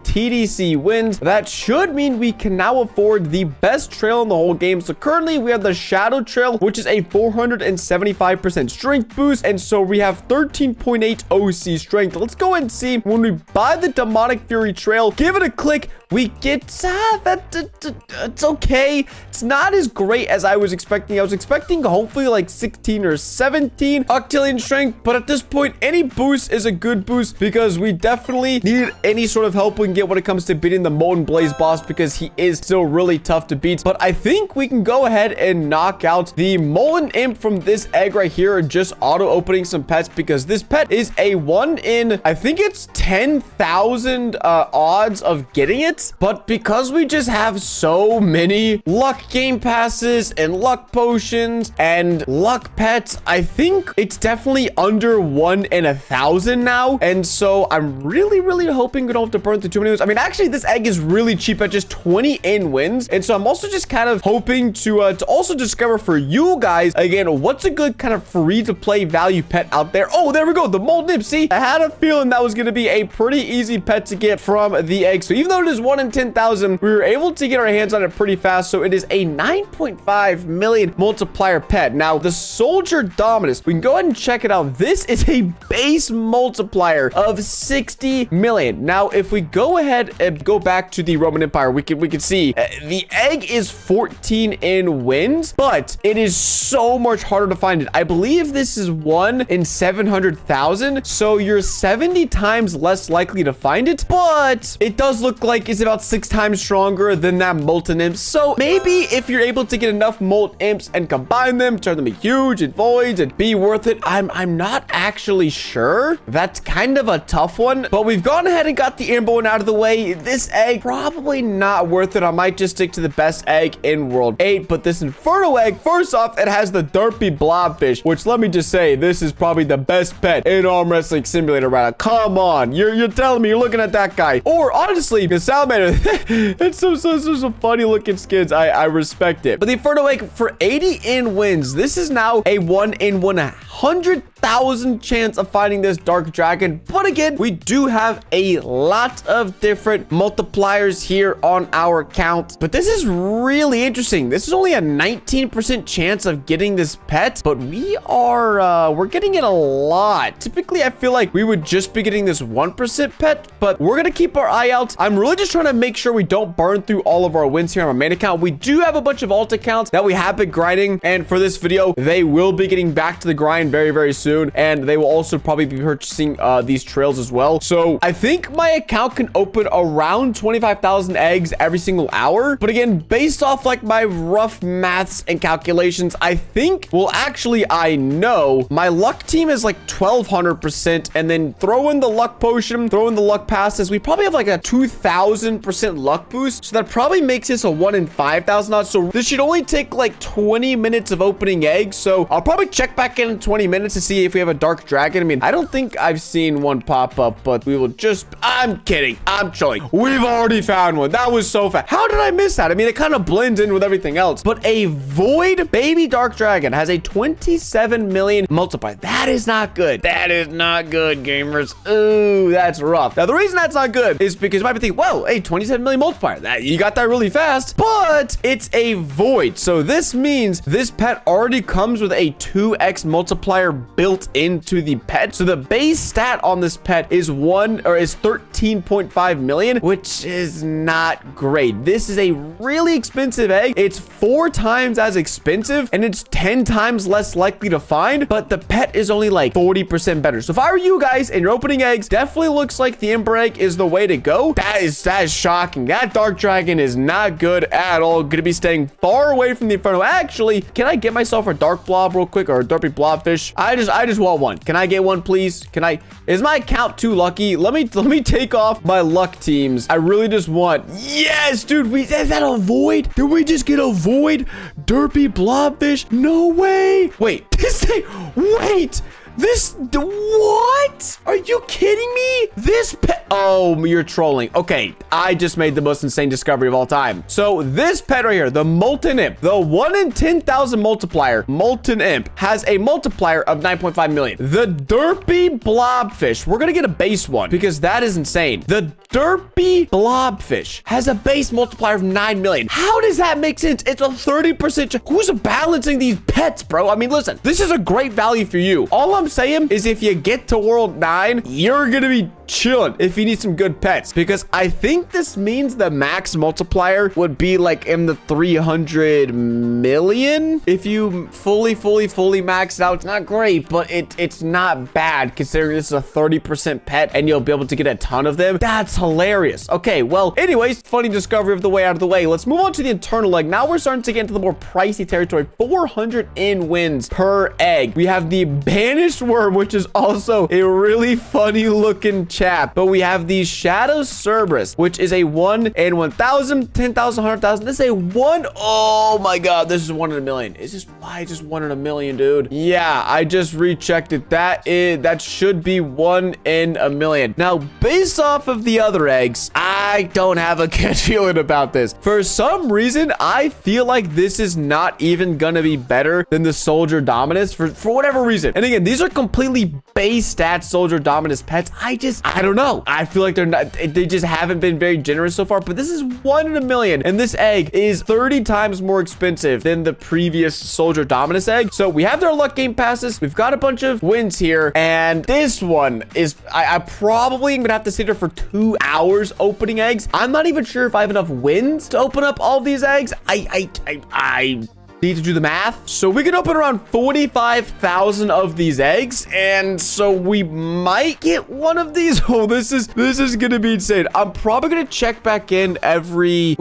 TDC wins, that should mean we can now afford the best trail in the whole game. So currently we have the Shadow Trail, which is a 475% strength boost, and so we have 13.8 OC strength. Let's go and see when we buy the Demonic Fury Trail. Give it a click. We get it's okay. It's not as great as I was expecting. I was expecting hopefully like 16 or 17 octillion strength, but at this point any boost is a good boost, because we definitely need any sort of help we can get when it comes to beating the Molten Blaze boss, because he is still really tough to beat. But I think we can go ahead and knock out the Molten Imp from this egg right here, and just auto opening some pets, because this pet is a 1 in, I think it's 10,000 odds of getting it. But because we just have so many luck game passes and luck potions and luck pets, I think it's definitely under 1 in 1,000 now. And so I'm really hoping we don't have to burn through too many wins. I mean, actually this egg is really cheap at just 20 in wins, and so I'm also just kind of hoping to also discover for you guys again what's a good kind of free to play value pet out there. Oh, there we go, the Molten Imp. See, I had a feeling that was going to be a pretty easy pet to get from the egg. So even though it is 1 in 10,000, we were able to get our hands on it pretty fast. So it is a 9.5 million multiplier pet. Now the Soldier Dominus, we can go ahead and check it out. This is a base multiplier of 60 million. Now if we go ahead and go back to the Roman Empire, we can see the egg is 14 in wins, but it is so much harder to find it. I believe this is 1 in 700,000, so you're 70 times less likely to find it, but it does look like it's about 6 times stronger than that Molten Imp. So maybe if you're able to get enough Molten Imps and combine them, turn them into huge and voids and be worth it, I'm not actually sure. That's kind of a tough one, but we've gone ahead and got the Amber one out of the way. This egg probably not worth it. I might just stick to the best egg in World 8, but this Inferno egg, first off, it has the Derpy Blobfish, which let me just say, this is probably the best pet in Arm Wrestling Simulator right now. Come on, you're telling me you're looking at that guy, or honestly, the Salamander. It's so funny looking skins. I respect it. But the Inferno egg for 80 in wins, this is now a 1 in 100,000 chance of finding this Dark Dragon. But again, we do have a lot of different multipliers here on our account. But this is really interesting. This is only a 19% chance of getting this pet, but we're getting it a lot. Typically, I feel like we would just be getting this 1% pet, but we're gonna keep our eye out. I'm really just trying to make sure we don't burn through all of our wins here on our main account. We do have a bunch of alt accounts that we have been grinding, and for this video, they will be getting back to the grind very soon. soon, and they will also probably be purchasing these trails as well. So I think my account can open around 25,000 eggs every single hour. But again, based off like my rough maths and calculations, I think, well, actually, I know my luck team is like 1200%, and then throw in the luck potion, throw in the luck passes, we probably have like a 2000% luck boost. So that probably makes this a 1 in 5,000 odds. So this should only take like 20 minutes of opening eggs. So I'll probably check back in 20 minutes to see if we have a dark dragon. I mean, I don't think I've seen one pop up, but we will just, I'm kidding. I'm trolling. We've already found one. That was so fast. How did I miss that? I mean, it kind of blends in with everything else, but a void baby dark dragon has a 27 million multiplier. That is not good. That is not good, gamers. Ooh, that's rough. Now, the reason that's not good is because you might be thinking, whoa, hey, 27 million multiplier. That you got that really fast, but it's a void. So this means this pet already comes with a 2x multiplier built into the pet. So the base stat on this pet is 13.5 million, which is not great. This is a really expensive egg. It's 4 times as expensive, and it's 10 times less likely to find, but the pet is only like 40% better. So if I were you guys and you're opening eggs, definitely looks like the Ember egg is the way to go. That is shocking. That dark dragon is not good at all. Gonna be staying far away from the Inferno. Actually, can I get myself a dark blob real quick, or a derpy blobfish? I just want one. Can I get one, please? Is my account too lucky? Let me take off my luck teams. I really just want, yes, dude, is that a void? Did we just get a void derpy blobfish? No way. Wait, what? Are you kidding me? This pet, oh, you're trolling. Okay, I just made the most insane discovery of all time. So this pet right here, the Molten Imp, the 1 in 10,000 multiplier, Molten Imp, has a multiplier of 9.5 million. The derpy blobfish, we're gonna get a base one because that is insane. The derpy blobfish has a base multiplier of 9 million. How does that make sense? It's a 30%. Who's balancing these pets, bro? I mean, listen, this is a great value for you. All I'm saying is if you get to world 9, you're gonna be chilling if you need some good pets, because I think this means the max multiplier would be like in the 300 million if you fully maxed out. It's not great, but it's not bad considering this is a 30% pet and you'll be able to get a ton of them. That's hilarious. Okay, well, anyways, funny discovery of the way out of the way. Let's move on to the internal egg. Now we're starting to get into the more pricey territory. 400 in wins per egg. We have the banished worm, which is also a really funny looking chap, but we have the Shadow Cerberus, which is a 1 in 1,000, 10,000, 100,000. This is a 1. Oh my god, this is 1 in a million. Is this why just 1 in a million, dude? Yeah, I just rechecked it. That should be 1 in a million. Now, based off of the other eggs, I don't have a good feeling about this. For some reason, I feel like this is not even gonna be better than the Soldier Dominus for whatever reason. And again, these are completely base stats Soldier Dominus pets. I don't know. I feel like they just haven't been very generous so far, but this is 1 in a million, and this egg is 30 times more expensive than the previous Soldier Dominus egg. So we have their luck game passes. We've got a bunch of wins here, and this one is, I probably am gonna have to sit here for 2 hours opening eggs. I'm not even sure if I have enough wins to open up all these eggs. I need to do the math. So we can open around 45,000 of these eggs, and so we might get one of these. Oh, this is gonna be insane. I'm probably gonna check back in every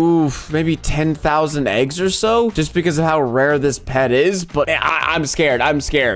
maybe 10,000 eggs or so, just because of how rare this pet is. But I'm scared.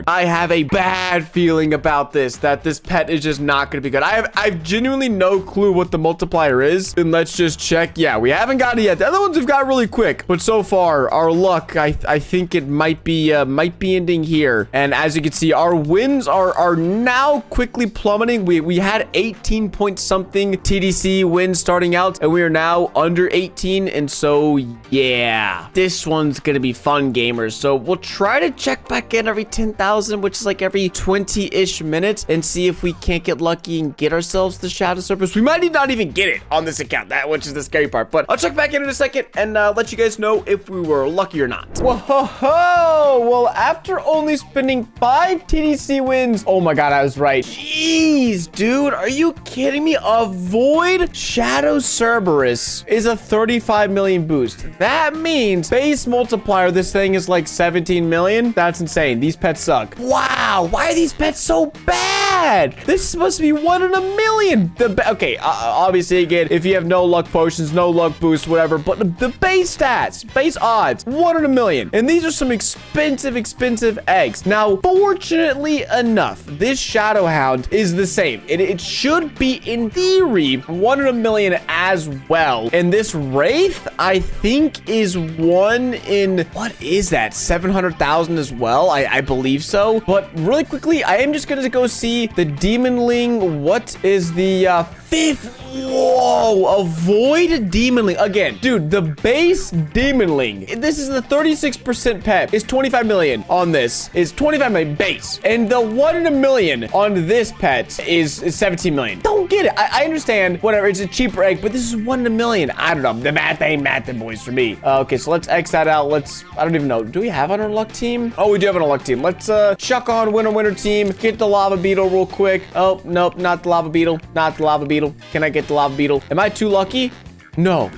I have a bad feeling about this, that this pet is just not gonna be good. I've genuinely no clue what the multiplier is. And let's just check. Yeah, we haven't got it yet. The other ones have got really quick, but so far our luck, I think it might be ending here. And as you can see, our wins are now quickly plummeting. We had 18 point something TDC wins starting out, and we are now under 18. And so yeah, this one's gonna be fun, gamers. So we'll try to check back in every 10,000, which is like every 20-ish minutes, and see if we can't get lucky and get ourselves the Shadow Cerberus. We might not even get it on this account, which is the scary part. But I'll check back in a second and let you guys know if we were lucky or not. Well, ho, ho. Well, after only spending 5 TDC wins, oh my god, I was right. Jeez, dude, are you kidding me? Avoid Shadow Cerberus is a 35 million boost. That means base multiplier, this thing is like 17 million. That's insane. These pets suck. Wow, why are these pets so bad? This is supposed to be 1 in a million. Okay, obviously, again, if you have no luck potions, no luck boost, whatever, but the base stats, base odds, 1 in a million. And these are some expensive eggs. Now, fortunately enough, this Shadow Hound is the same. It should be, in theory, 1 in a million as well. And this Wraith, I think, is 1 in, what is that, 700,000 as well? I believe so. But really quickly, I am just gonna go see the Demonling. What is the 5th? Whoa, avoid Demonling. Again, dude, the base Demonling, this is the 36% pet, is 25 million on this, is 25 million base. And the 1 in a million on this pet is 17 million. Don't get it. I understand, whatever, it's a cheaper egg, but this is 1 in a million. I don't know. The math ain't mathing, boys, for me. Okay, so let's X that out. I don't even know. Do we have an unluck team? Oh, we do have an unluck team. Let's chuck on winner team. Get the lava beetle real quick. Oh, nope, not the lava beetle. Not the lava beetle. Can I get the lava beetle? Am I too lucky? No.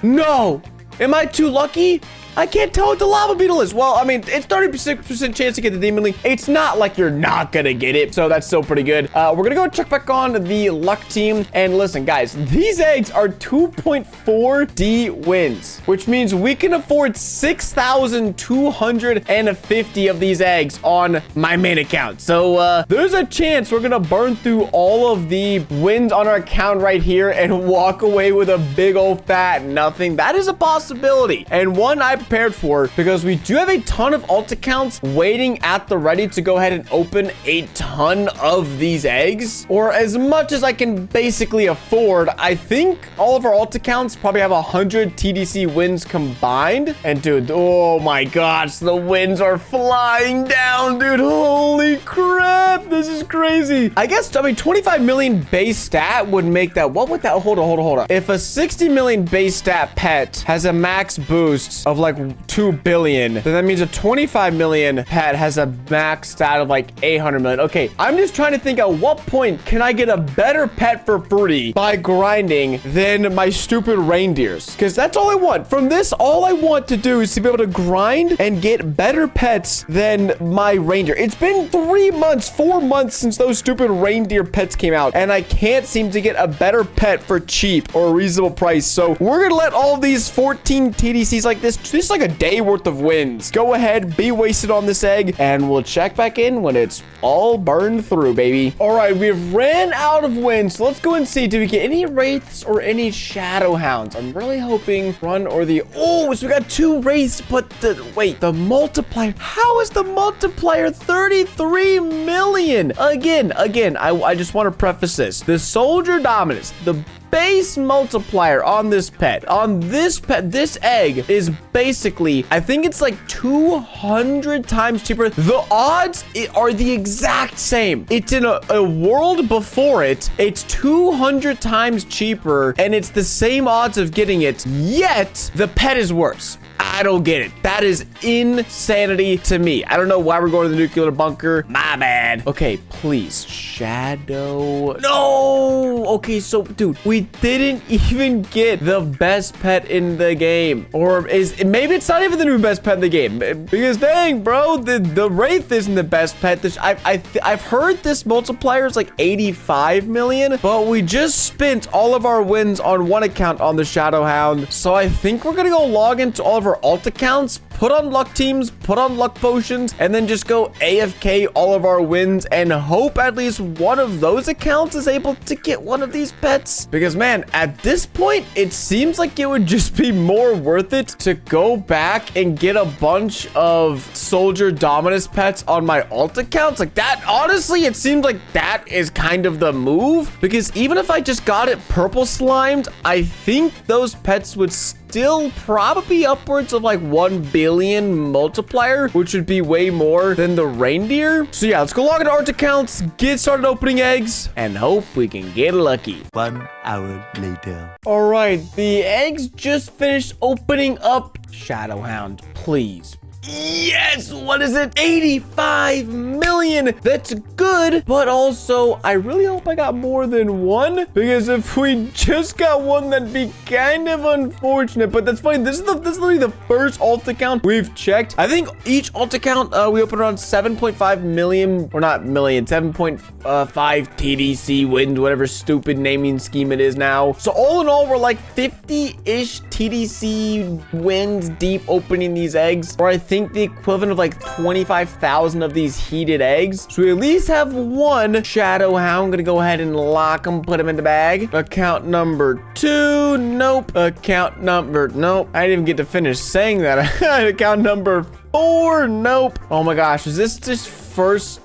Am I too lucky? I can't tell what the lava beetle is. Well, I mean, it's 36% chance to get the Demonling. It's not like you're not gonna get it, so that's still pretty good. We're gonna go check back on the luck team. And listen, guys, these eggs are 2.4D wins, which means we can afford 6,250 of these eggs on my main account. So there's a chance we're gonna burn through all of the wins on our account right here and walk away with a big old fat nothing. That is a possibility, and one I prepared for, because we do have a ton of alt accounts waiting at the ready to go ahead and open a ton of these eggs, or as much as I can basically afford. I think all of our alt accounts probably have 100 TDC wins combined. And dude, oh my gosh, the wins are flying down, dude. Holy crap, this is crazy. I guess, I mean, 25 million base stat would make that. What would that? Hold on. If a 60 million base stat pet has a max boost of like 2 billion, then that means a 25 million pet has a max stat of like 800 million. Okay, I'm just trying to think, at what point can I get a better pet for free by grinding than my stupid reindeers? Because that's all I want from this. All I want to do is to be able to grind and get better pets than my reindeer. It's been 4 months since those stupid reindeer pets came out, and I can't seem to get a better pet for cheap or a reasonable price. So we're gonna let all these 14 TDCs like this, just like a day worth of wins, go ahead, be wasted on this egg, and we'll check back in when it's all burned through, baby. All right, we've ran out of wins, so let's go and see, did we get any wraiths or any shadow hounds? I'm really hoping run or the, oh, so we got 2 wraiths, but the multiplier, how is the multiplier 33 million? Again, I just want to preface this, the soldier dominance, the base multiplier on this pet, this egg is basically, I think it's like 200 times cheaper. The odds are the exact same. It's in a world before it. It's 200 times cheaper, and it's the same odds of getting it, yet the pet is worse. I don't get it. That is insanity to me. I don't know why we're going to the nuclear bunker. My bad. Okay, please. Shadow. No. Okay, so, dude, we didn't even get the best pet in the game. Or maybe it's not even the new best pet in the game. Because, dang, bro, the Wraith isn't the best pet. I've heard this multiplier is like 85 million, but we just spent all of our wins on one account on the Shadow Hound. So I think we're going to go log into all of our alt accounts, put on luck teams, put on luck potions, and then just go AFK all of our wins and hope at least one of those accounts is able to get one of these pets. Because, man, at this point, it seems like it would just be more worth it to go back and get a bunch of soldier dominus pets on my alt accounts. Like that, honestly, it seems like that is kind of the move. Because even if I just got it purple slimed, I think those pets would still probably upwards of like 1 billion multiplier, which would be way more than the reindeer. So yeah, let's go log into art accounts, get started opening eggs, and hope we can get lucky. 1 hour later. All right, the eggs just finished opening up. Shadow Hound, please. Yes, what is it? 85 million. That's good, but also I really hope I got more than one, because if we just got one, that'd be kind of unfortunate. But that's funny. This is literally the first alt account we've checked. I think each alt account we opened around 7.5 million, or not million, 7.5 TDC wins, whatever stupid naming scheme it is now. So all in all, we're like 50-ish TDC wins deep opening these eggs, or I think the equivalent of like 25,000 of these heated eggs. So we at least have one shadow hound. I'm gonna go ahead and lock him, put him in the bag. Account number 2, nope. Account number, nope. I didn't even get to finish saying that. Account number 4, nope. Oh my gosh, is this just first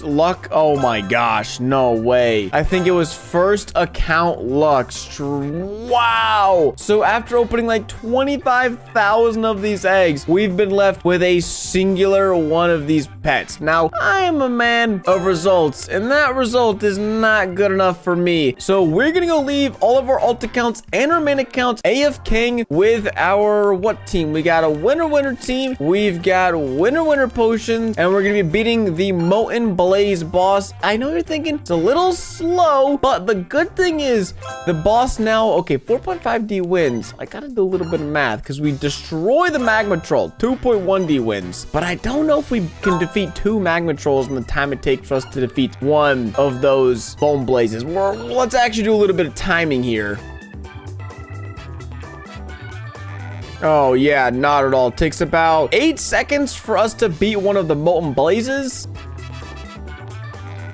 luck? Oh my gosh, no way. I think it was first account luck. Wow. So after opening like 25,000 of these eggs, we've been left with a singular one of these pets. Now, I am a man of results, and that result is not good enough for me. So we're gonna go leave all of our alt accounts and our main accounts AFKing with our what team? We got a winner team. We've got winner potions, and we're gonna be beating the Molten Blaze boss. I know you're thinking it's a little slow, but the good thing is the boss now, okay, 4.5D wins. I gotta do a little bit of math because we destroy the magma troll, 2.1D wins. But I don't know if we can defeat 2 magma trolls in the time it takes for us to defeat one of those bone blazes. Well, let's actually do a little bit of timing here. Oh yeah, not at all. It takes about 8 seconds for us to beat one of the molten blazes.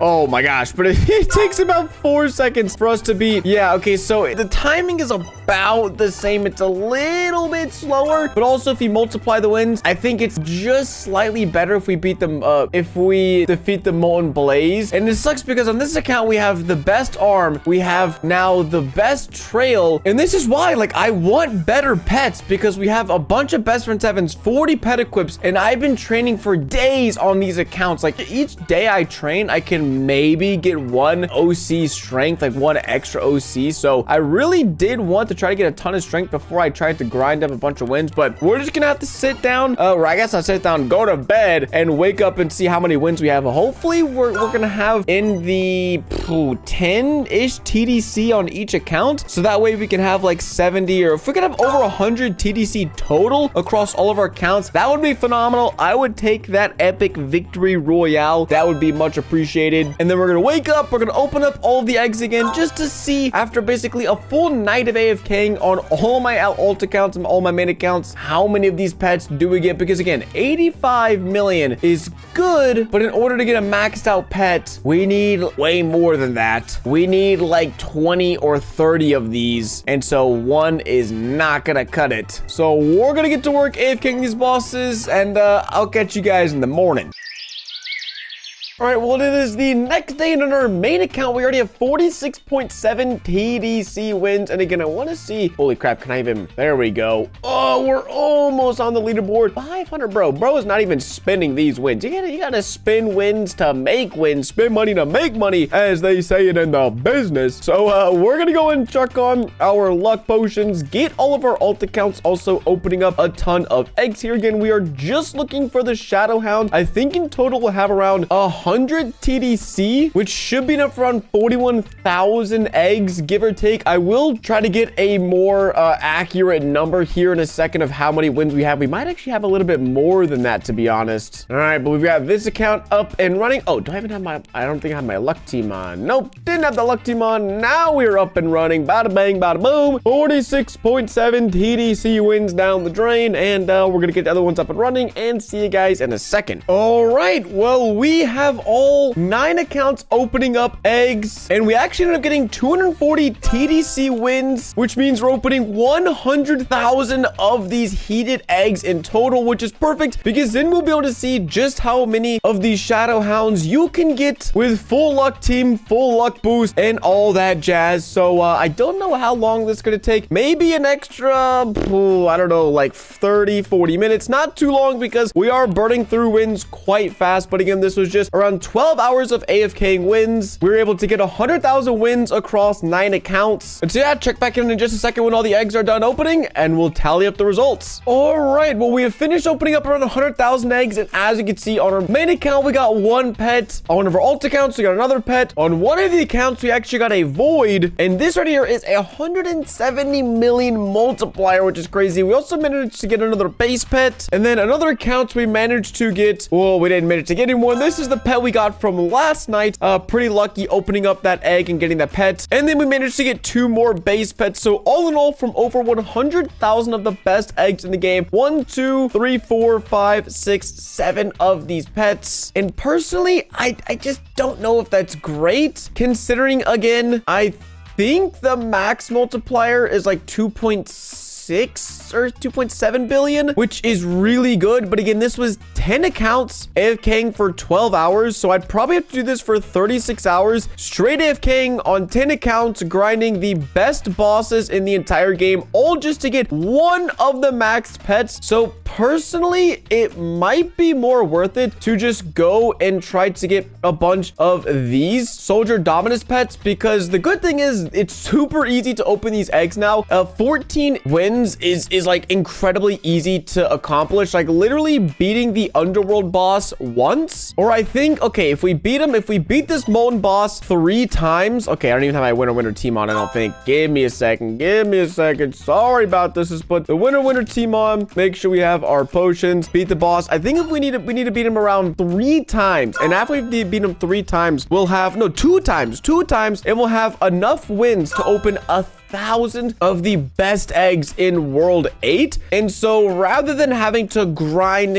Oh my gosh, but it takes about 4 seconds for us to beat. Yeah, okay, so the timing is about the same. It's a little bit slower, but also if you multiply the wins, I think it's just slightly better if we beat them, if we defeat the Molten Blaze. And it sucks because on this account, we have the best arm. We have now the best trail. And this is why, like, I want better pets because we have a bunch of best friend 7s, 40 pet equips, and I've been training for days on these accounts. Like, each day I train, I can maybe get 1 OC strength, like 1 extra OC. So I really did want to try to get a ton of strength before I tried to grind up a bunch of wins, but we're just gonna have to sit down, or I guess I'll sit down, go to bed, and wake up and see how many wins we have. Hopefully we're gonna have in the 10-ish TDC on each account, so that way we can have like 70, or if we could have over 100 TDC total across all of our accounts, that would be phenomenal. I would take that epic victory royale. That would be much appreciated. And then we're gonna wake up, we're gonna open up all of the eggs again just to see, after basically a full night of AFKing on all my alt accounts and all my main accounts, how many of these pets do we get? Because again, 85 million is good, but in order to get a maxed out pet, we need way more than that. We need like 20 or 30 of these, and so one is not gonna cut it. So we're gonna get to work AFKing these bosses, and I'll catch you guys in the morning. All right, well, it is the next day, and on our main account, we already have 46.7 TDC wins. And again, I want to see, holy crap, can I even, there we go. Oh, we're almost on the leaderboard. 500, bro. Bro is not even spending these wins. You gotta spend wins to make wins, spend money to make money, as they say it in the business. So we're gonna go and check on our luck potions, get all of our alt accounts, also opening up a ton of eggs here. Again, we are just looking for the shadow hound. I think in total we'll have around 100 TDC, which should be enough for around 41,000 eggs, give or take. I will try to get a more accurate number here in a second of how many wins we have. We might actually have a little bit more than that, to be honest. All right, but we've got this account up and running. Oh, do I even have my, I don't think I have my luck team on. Nope, didn't have the luck team on. Now we're up and running. Bada bang, bada boom. 46.7 TDC wins down the drain, and we're gonna get the other ones up and running and see you guys in a second. All right, well, we have all 9 accounts opening up eggs, and we actually ended up getting 240 TDC wins, which means we're opening 100,000 of these heated eggs in total, which is perfect because then we'll be able to see just how many of these shadow hounds you can get with full luck team, full luck boost, and all that jazz. So I don't know how long this is going to take. Maybe an extra, I don't know, like 30, 40 minutes. Not too long because we are burning through wins quite fast. But again, this was just around around 12 hours of AFK wins, we were able to get 100,000 wins across 9 accounts. And so yeah, check back in just a second when all the eggs are done opening, and we'll tally up the results. All right, well, we have finished opening up around 100,000 eggs, and as you can see, on our main account, we got 1 pet. On one of our alt accounts, we got another pet. On one of the accounts, we actually got a void, and this right here is a 170 million multiplier, which is crazy. We also managed to get another base pet, and then another account we managed to get, well, we didn't manage to get anymore. This is the pet we got from last night. Pretty lucky opening up that egg and getting that pet, and then we managed to get 2 more base pets. So all in all, from over 100,000 of the best eggs in the game, 1, 2, 3, 4, 5, 6, 7 of these pets. And personally, I just don't know if that's great, considering, again, I think the max multiplier is like 2.6 or 2.7 billion, which is really good. But again, this was 10 accounts AFKing for 12 hours. So I'd probably have to do this for 36 hours straight AFKing on 10 accounts, grinding the best bosses in the entire game, all just to get one of the max pets. So personally, it might be more worth it to just go and try to get a bunch of these Soldier Dominus pets, because the good thing is it's super easy to open these eggs now. 14 wins is like incredibly easy to accomplish, like literally beating the Underworld boss once. Or I think, okay, if we beat this Molten boss 3 times, okay, I don't even have my winner team on, I don't think. Give me a second. Sorry about this. Let's put the winner team on. Make sure we have our potions. Beat the boss. I think if we need to beat him around 3 times. And after we beat him 3 times, we'll have, no, 2 times, and we'll have enough wins to open 1,000 of the best eggs in World 8. And so rather than having to grind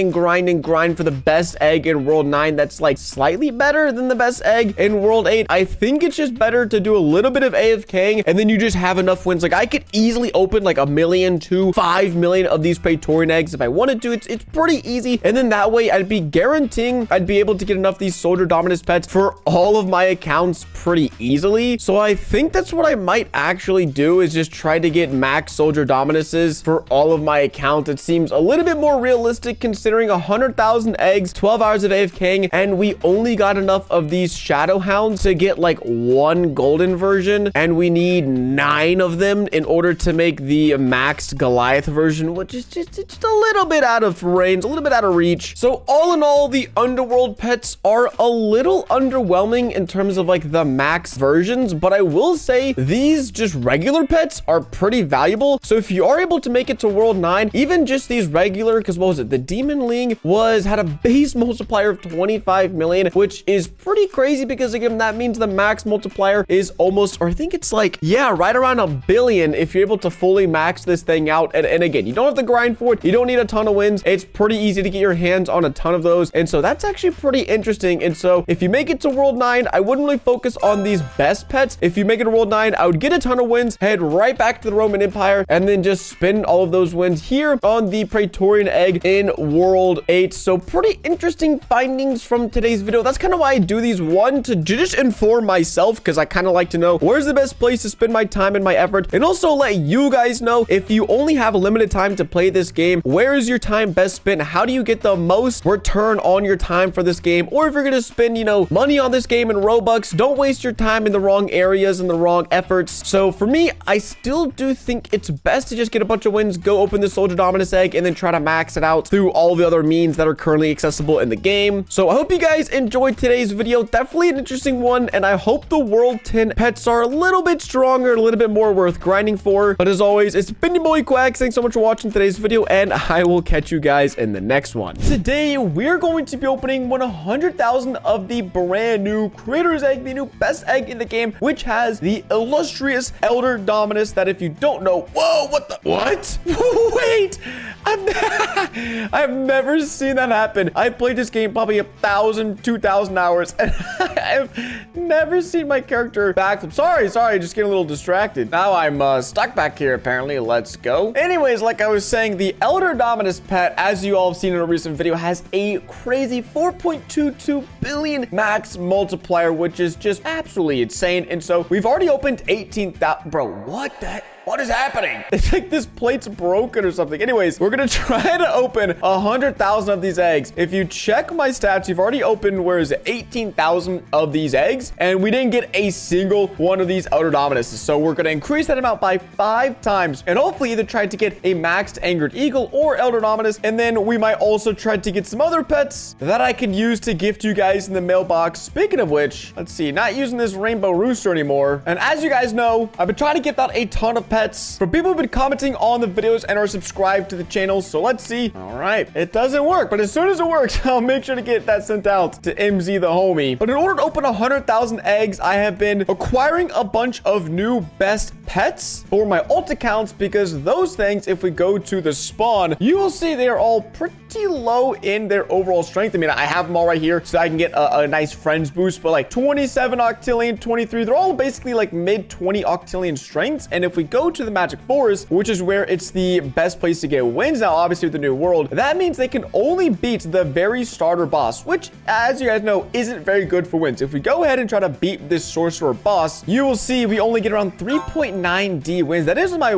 for the best egg in World 9, that's like slightly better than the best egg in World 8, I think it's just better to do a little bit of AFKing, and then you just have enough wins. Like I could easily open like 1 million to 5 million of these Praetorian eggs if I wanted to. It's pretty easy. And then that way I'd be guaranteeing I'd be able to get enough of these Soldier Dominus pets for all of my accounts pretty easily. So I think that's what I might actually do, is just try to get max Soldier Dominuses for all of my accounts. It seems a little bit more realistic considering 100,000 eggs, 12 hours of AFKing, and we only got enough of these Shadow Hounds to get like 1 golden version, and we need 9 of them in order to make the maxed Goliath version, which is just a little bit out of range, a little bit out of reach. So all in all, the Underworld pets are a little underwhelming in terms of like the max versions, but I will say these just regular pets are pretty valuable. So if you are able to make it to World 9, even just these regular, because what was it? The Demon Ling had a base multiplier of 25 million, which is pretty crazy, because again, that means the max multiplier is almost, or I think it's like, yeah, right around 1 billion if you're able to fully max this thing out. And again, you don't have to grind for it. You don't need a ton of wins. It's pretty easy to get your hands on a ton of those. And so that's actually pretty interesting. And so if you make it to World 9, I wouldn't really focus on these best pets. If you make it to World 9, I would get a ton of wins, head right back to the Roman Empire, and then just spend all of those wins here on the Praetorian egg in World 8. So pretty interesting findings from today's video. That's kind of why I do these. One, to just inform myself, because I kind of like to know where's the best place to spend my time and my effort, and also let you guys know if you only have a limited time to play this game, where is your time best spent? How do you get the most return on your time for this game? Or if you're gonna spend, you know, money on this game in Robux, don't waste your time in the wrong areas and the wrong efforts. So for me, I still do think it's best to just get a bunch of wins, go open the Soldier Dominus egg, and then try to max it out through all the other means that are currently accessible in the game. So I hope you guys enjoyed today's video. Definitely an interesting one, and I hope the World 10 pets are a little bit stronger, a little bit more worth grinding for. But as always, it's been your boy Quacks. Thanks so much for watching today's video, and I will catch you guys in the next one. Today, we're going to be opening 100,000 of the brand new Creator's Egg, the new best egg in the game, which has the illustrious Elder Dominus that, if you don't know, whoa, what? Wait, I've never seen that happen. I played this game probably 1,000, 2,000 hours, and I've never seen my character backflip. Sorry, just getting a little distracted. Now I'm stuck back here, apparently. Let's go. Anyways, like I was saying, the Elder Dominus pet, as you all have seen in a recent video, has a crazy 4.22 billion max multiplier, which is just absolutely insane. And so we've already opened 18,000. Bro, what? What is happening? It's like this plate's broken or something. Anyways, we're gonna try to open 100,000 of these eggs. If you check my stats, you've already opened, where is it, 18,000 of these eggs, and we didn't get a single one of these Elder Dominuses. So we're gonna increase that amount by 5 times, and hopefully either try to get a maxed Angered Eagle or Elder Dominus, and then we might also try to get some other pets that I can use to gift you guys in the mailbox. Speaking of which, let's see, not using this Rainbow Rooster anymore. And as you guys know, I've been trying to gift out a ton of pets from people who've been commenting on the videos and are subscribed to the channel. So let's see. All right, it doesn't work, but as soon as it works, I'll make sure to get that sent out to MZ the homie. But in order to open 100,000 eggs, I have been acquiring a bunch of new best pets for my alt accounts, because those things, if we go to the spawn, you will see they are all pretty low in their overall strength. I mean, I have them all right here so I can get a nice friends boost, but like 27 octillion, 23, they're all basically like mid 20 octillion strengths. And if we go to the Magic Forest, which is where it's the best place to get wins now, obviously with the new world, that means they can only beat the very starter boss, which, as you guys know, isn't very good for wins. If we go ahead and try to beat this sorcerer boss, you will see we only get around 3.9 D wins. That is my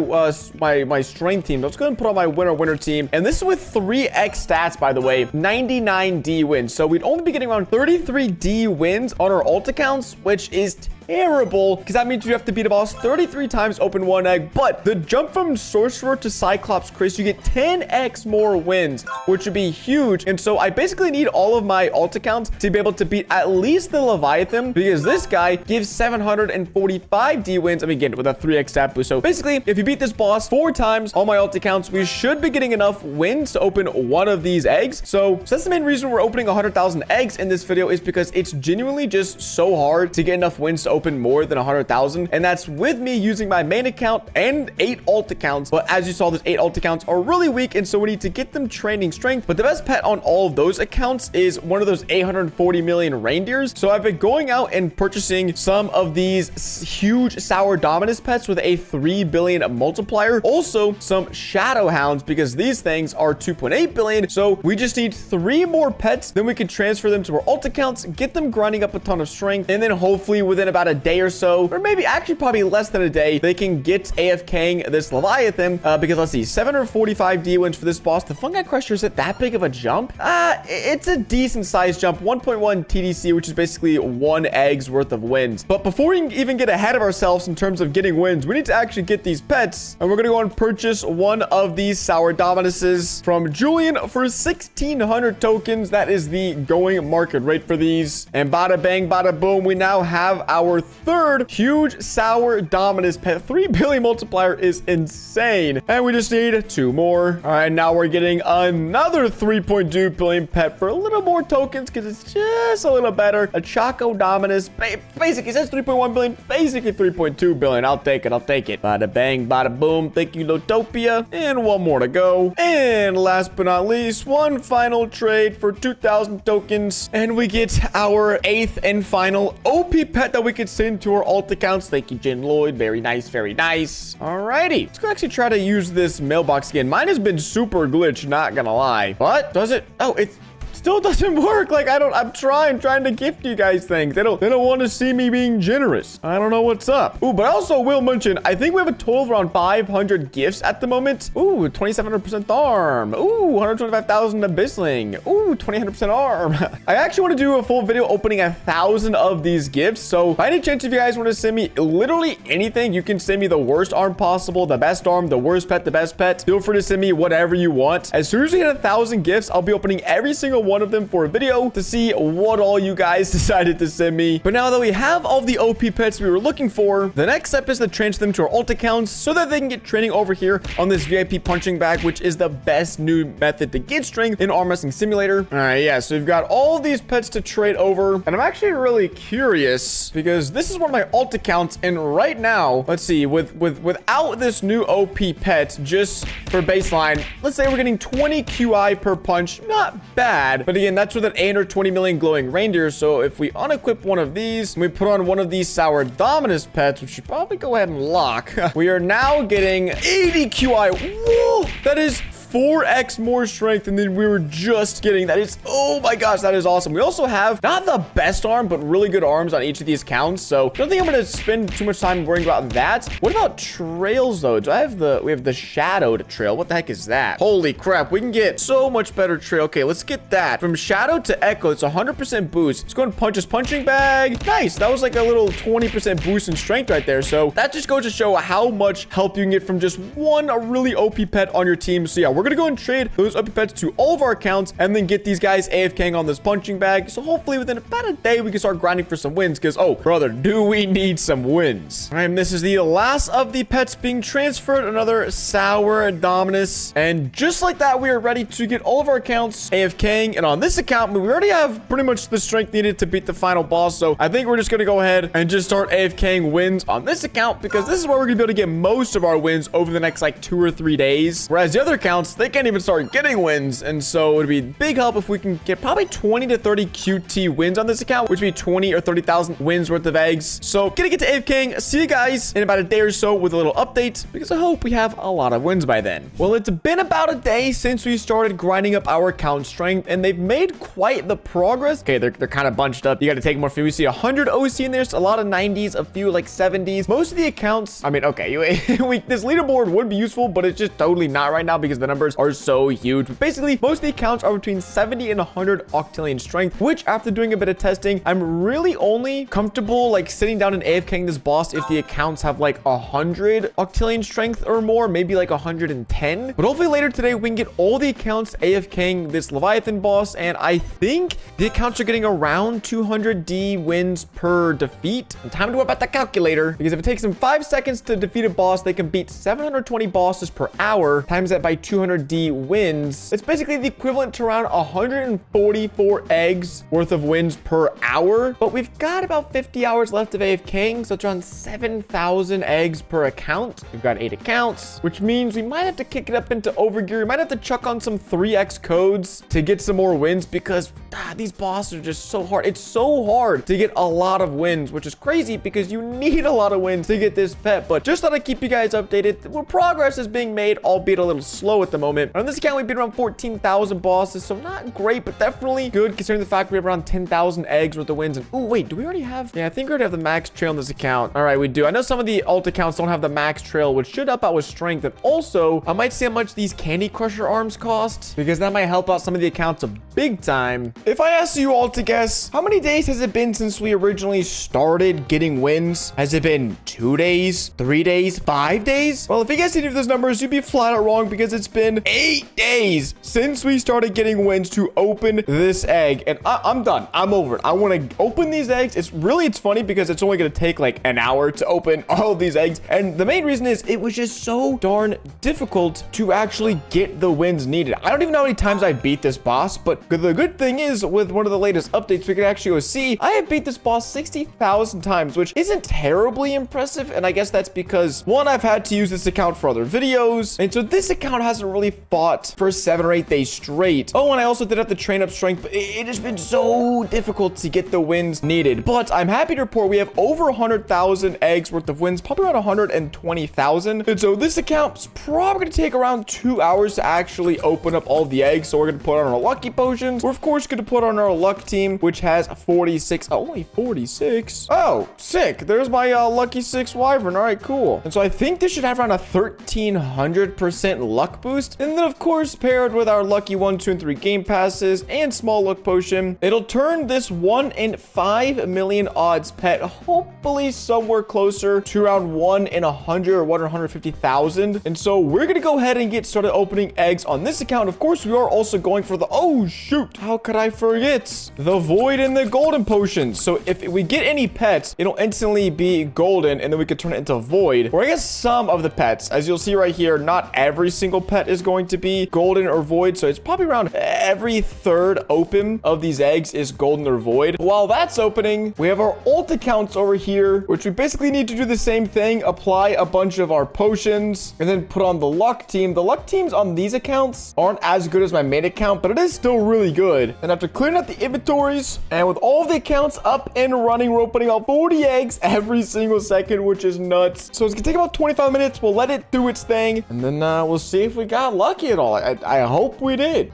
my strength team. Let's go ahead and put on my winner team, and this is with 3x stats, by the way, 99 D wins. So we'd only be getting around 33 D wins on our alt accounts, which is terrible, because that means you have to beat a boss 33 times, open 1 egg. But the jump from sorcerer to Cyclops Chris, you get 10x more wins, which would be huge. And so I basically need all of my alt accounts to be able to beat at least the Leviathan, because this guy gives 745 D wins. I mean, again, with a 3x stat boost. So basically, if you beat this boss 4 times on my alt accounts, we should be getting enough wins to open one of these eggs. So that's the main reason we're opening 100,000 eggs in this video, is because it's genuinely just so hard to get enough wins to open more than 100,000, and that's with me using my main account and 8 alt accounts. But as you saw, those 8 alt accounts are really weak, and so we need to get them training strength. But the best pet on all of those accounts is one of those 840 million reindeers. So I've been going out and purchasing some of these huge Sour Dominus pets with a 3 billion multiplier, also some Shadow Hounds, because these things are 2.8 billion. So we just need 3 more pets, then we can transfer them to our alt accounts, get them grinding up a ton of strength, and then hopefully within about a day or so, or maybe actually probably less than a day, they can get AFKing this Leviathan, because let's see, 745 D wins for this boss. The Fungi Crusher, is it that big of a jump? It's a decent sized jump, 1.1 TDC, which is basically 1 egg's worth of wins. But before we even get ahead of ourselves in terms of getting wins, we need to actually get these pets, and we're gonna go and purchase one of these Sour Dominuses from Julian for 1,600 tokens. That is the going market rate for these. And bada bang, bada boom, we now have our third huge Sour Dominus pet. 3 billion multiplier is insane. And we just need 2 more. All right, now we're getting another 3.2 billion pet for a little more tokens, because it's just a little better. A Choco Dominus. Basically, it says 3.1 billion. Basically, 3.2 billion. I'll take it. I'll take it. Bada bang, bada boom. Thank you, Lotopia. And 1 more to go. And last but not least, 1 final trade for 2,000 tokens. And we get our 8th and final OP pet that we could send to our alt accounts. Thank you, Jen Lloyd. Very nice, very nice. Alrighty, let's go actually try to use this mailbox again. Mine has been super glitched, not gonna lie. But does it? Oh, it's still doesn't work. Like, I'm trying to gift you guys things. They don't want to see me being generous. I don't know what's up. Ooh, but I also will mention, I think we have a total of around 500 gifts at the moment. Ooh, 2,700% arm. Ooh, 125,000 abyssling. Ooh, 2,800% arm. I actually want to do a full video opening 1,000 of these gifts. So by any chance, if you guys want to send me literally anything, you can send me the worst arm possible, the best arm, the worst pet, the best pet. Feel free to send me whatever you want. As soon as we hit 1,000 gifts, I'll be opening every single one of them for a video to see what all you guys decided to send me. But now that we have all of the OP pets we were looking for, the next step is to transfer them to our alt accounts so that they can get training over here on this VIP punching bag, which is the best new method to get strength in Arm Wrestling Simulator. All right, yeah, so we've got all these pets to trade over, and I'm actually really curious because this is one of my alt accounts, and right now, let's see, without this new OP pet, just for baseline, let's say we're getting 20 QI per punch. Not bad, but again, that's with an 820 million glowing reindeer. So if we unequip one of these and we put on one of these Sour Dominus pets, we should probably go ahead and lock. We are now getting 80 QI. Whoa, that is 4x more strength than we were just getting. That is, oh my gosh, that is awesome. We also have not the best arm, but really good arms on each of these accounts. So I don't think I'm going to spend too much time worrying about that. What about trails though? We have the shadowed trail. What the heck is that? Holy crap. We can get so much better trail. Okay, let's get that. From shadow to echo, it's 100% boost. Let's go and punch his punching bag. Nice. That was like a little 20% boost in strength right there. So that just goes to show how much help you can get from just one really OP pet on your team. So yeah, we're going to go and trade those OP pets to all of our accounts and then get these guys AFKing on this punching bag. So hopefully within about a day, we can start grinding for some wins because, oh, brother, do we need some wins. All right, and this is the last of the pets being transferred. Another Sour Dominus. And just like that, we are ready to get all of our accounts AFKing. And on this account, we already have pretty much the strength needed to beat the final boss. So I think we're just going to go ahead and just start AFKing wins on this account because this is where we're going to be able to get most of our wins over the next like 2 or 3 days. Whereas the other accounts, they can't even start getting wins. And so it would be big help if we can get probably 20 to 30 QT wins on this account, which would be 20 or 30,000 wins worth of eggs. So gonna get to AFKing. See you guys in about a day or so with a little update because I hope we have a lot of wins by then. Well, it's been about a day since we started grinding up our account strength and they've made quite the progress. Okay, they're kind of bunched up. You got to take more. We see 100 OC in there, so a lot of 90s, a few like 70s. Most of the accounts, I mean, okay, this leaderboard would be useful, but it's just totally not right now because the numbers are so huge. But basically, most of the accounts are between 70 and 100 octillion strength, which after doing a bit of testing, I'm really only comfortable like sitting down and AFKing this boss if the accounts have like 100 octillion strength or more, maybe like 110. But hopefully later today, we can get all the accounts AFKing this Leviathan boss, and I think the accounts are getting around 200 D wins per defeat. And time to whip out the calculator because if it takes them 5 seconds to defeat a boss, they can beat 720 bosses per hour, times that by 200 D wins. It's basically the equivalent to around 144 eggs worth of wins per hour, but we've got about 50 hours left of AFKing, so it's around 7,000 eggs per account. We've got 8 accounts, which means we might have to kick it up into overgear. We might have to chuck on some 3x codes to get some more wins because these bosses are just so hard. It's so hard to get a lot of wins, which is crazy because you need a lot of wins to get this pet. But just thought I'd keep you guys updated. Well, progress is being made, albeit a little slow at the moment. On this account, we've been around 14,000 bosses, so not great, but definitely good considering the fact we have around 10,000 eggs worth of wins. And oh wait, do we already have? Yeah, I think we already have the max trail on this account. All right, we do. I know some of the alt accounts don't have the max trail, which should help out with strength. And also, I might see how much these Candy Crusher arms cost because that might help out some of the accounts a big time. If I ask you all to guess, how many days has it been since we originally started getting wins? Has it been 2 days, 3 days, 5 days? Well, if you guess any of those numbers, you'd be flat out wrong because it's been 8 days since we started getting wins to open this egg. And I'm done. I'm over it. I want to open these eggs. It's funny because it's only going to take like an hour to open all of these eggs. And the main reason is it was just so darn difficult to actually get the wins needed. I don't even know how many times I beat this boss, but the good thing is with one of the latest updates, we can actually go see I have beat this boss 60,000 times, which isn't terribly impressive. And I guess that's because one, I've had to use this account for other videos. And so this account hasn't really fought for 7 or 8 days straight. Oh, and I also did have to train up strength, but it has been so difficult to get the wins needed. But I'm happy to report we have over 100,000 eggs worth of wins, probably around 120,000. And so this account's probably going to take around 2 hours to actually open up all the eggs. So we're going to put on our lucky potions. We're of course going to put on our luck team, which has 46. Oh, only 46. Oh, sick. There's my lucky 6 wyvern. All right, cool. And so I think this should have around a 1,300% luck boost. And then of course, paired with our lucky 1, 2, and 3 game passes and small luck potion, it'll turn this 1 in 5 million odds pet hopefully somewhere closer to around 1 in 100 or 1 in 150,000. And so we're going to go ahead and get started opening eggs on this account. Of course, we are also going for the, oh shoot, how could I forget? The void and the golden potions. So if we get any pets, it'll instantly be golden and then we could turn it into void. Or I guess some of the pets, as you'll see right here, not every single pet is going to be golden or void. So it's probably around every 3rd open of these eggs is golden or void. While that's opening, we have our alt accounts over here, which we basically need to do the same thing, apply a bunch of our potions and then put on the luck team. The luck teams on these accounts aren't as good as my main account, but it is still really good. And after clearing out the inventories and with all of the accounts up and running, we're opening up 40 eggs every single second, which is nuts. So it's gonna take about 25 minutes. We'll let it do its thing and then we'll see if we got got lucky at all. I hope we did.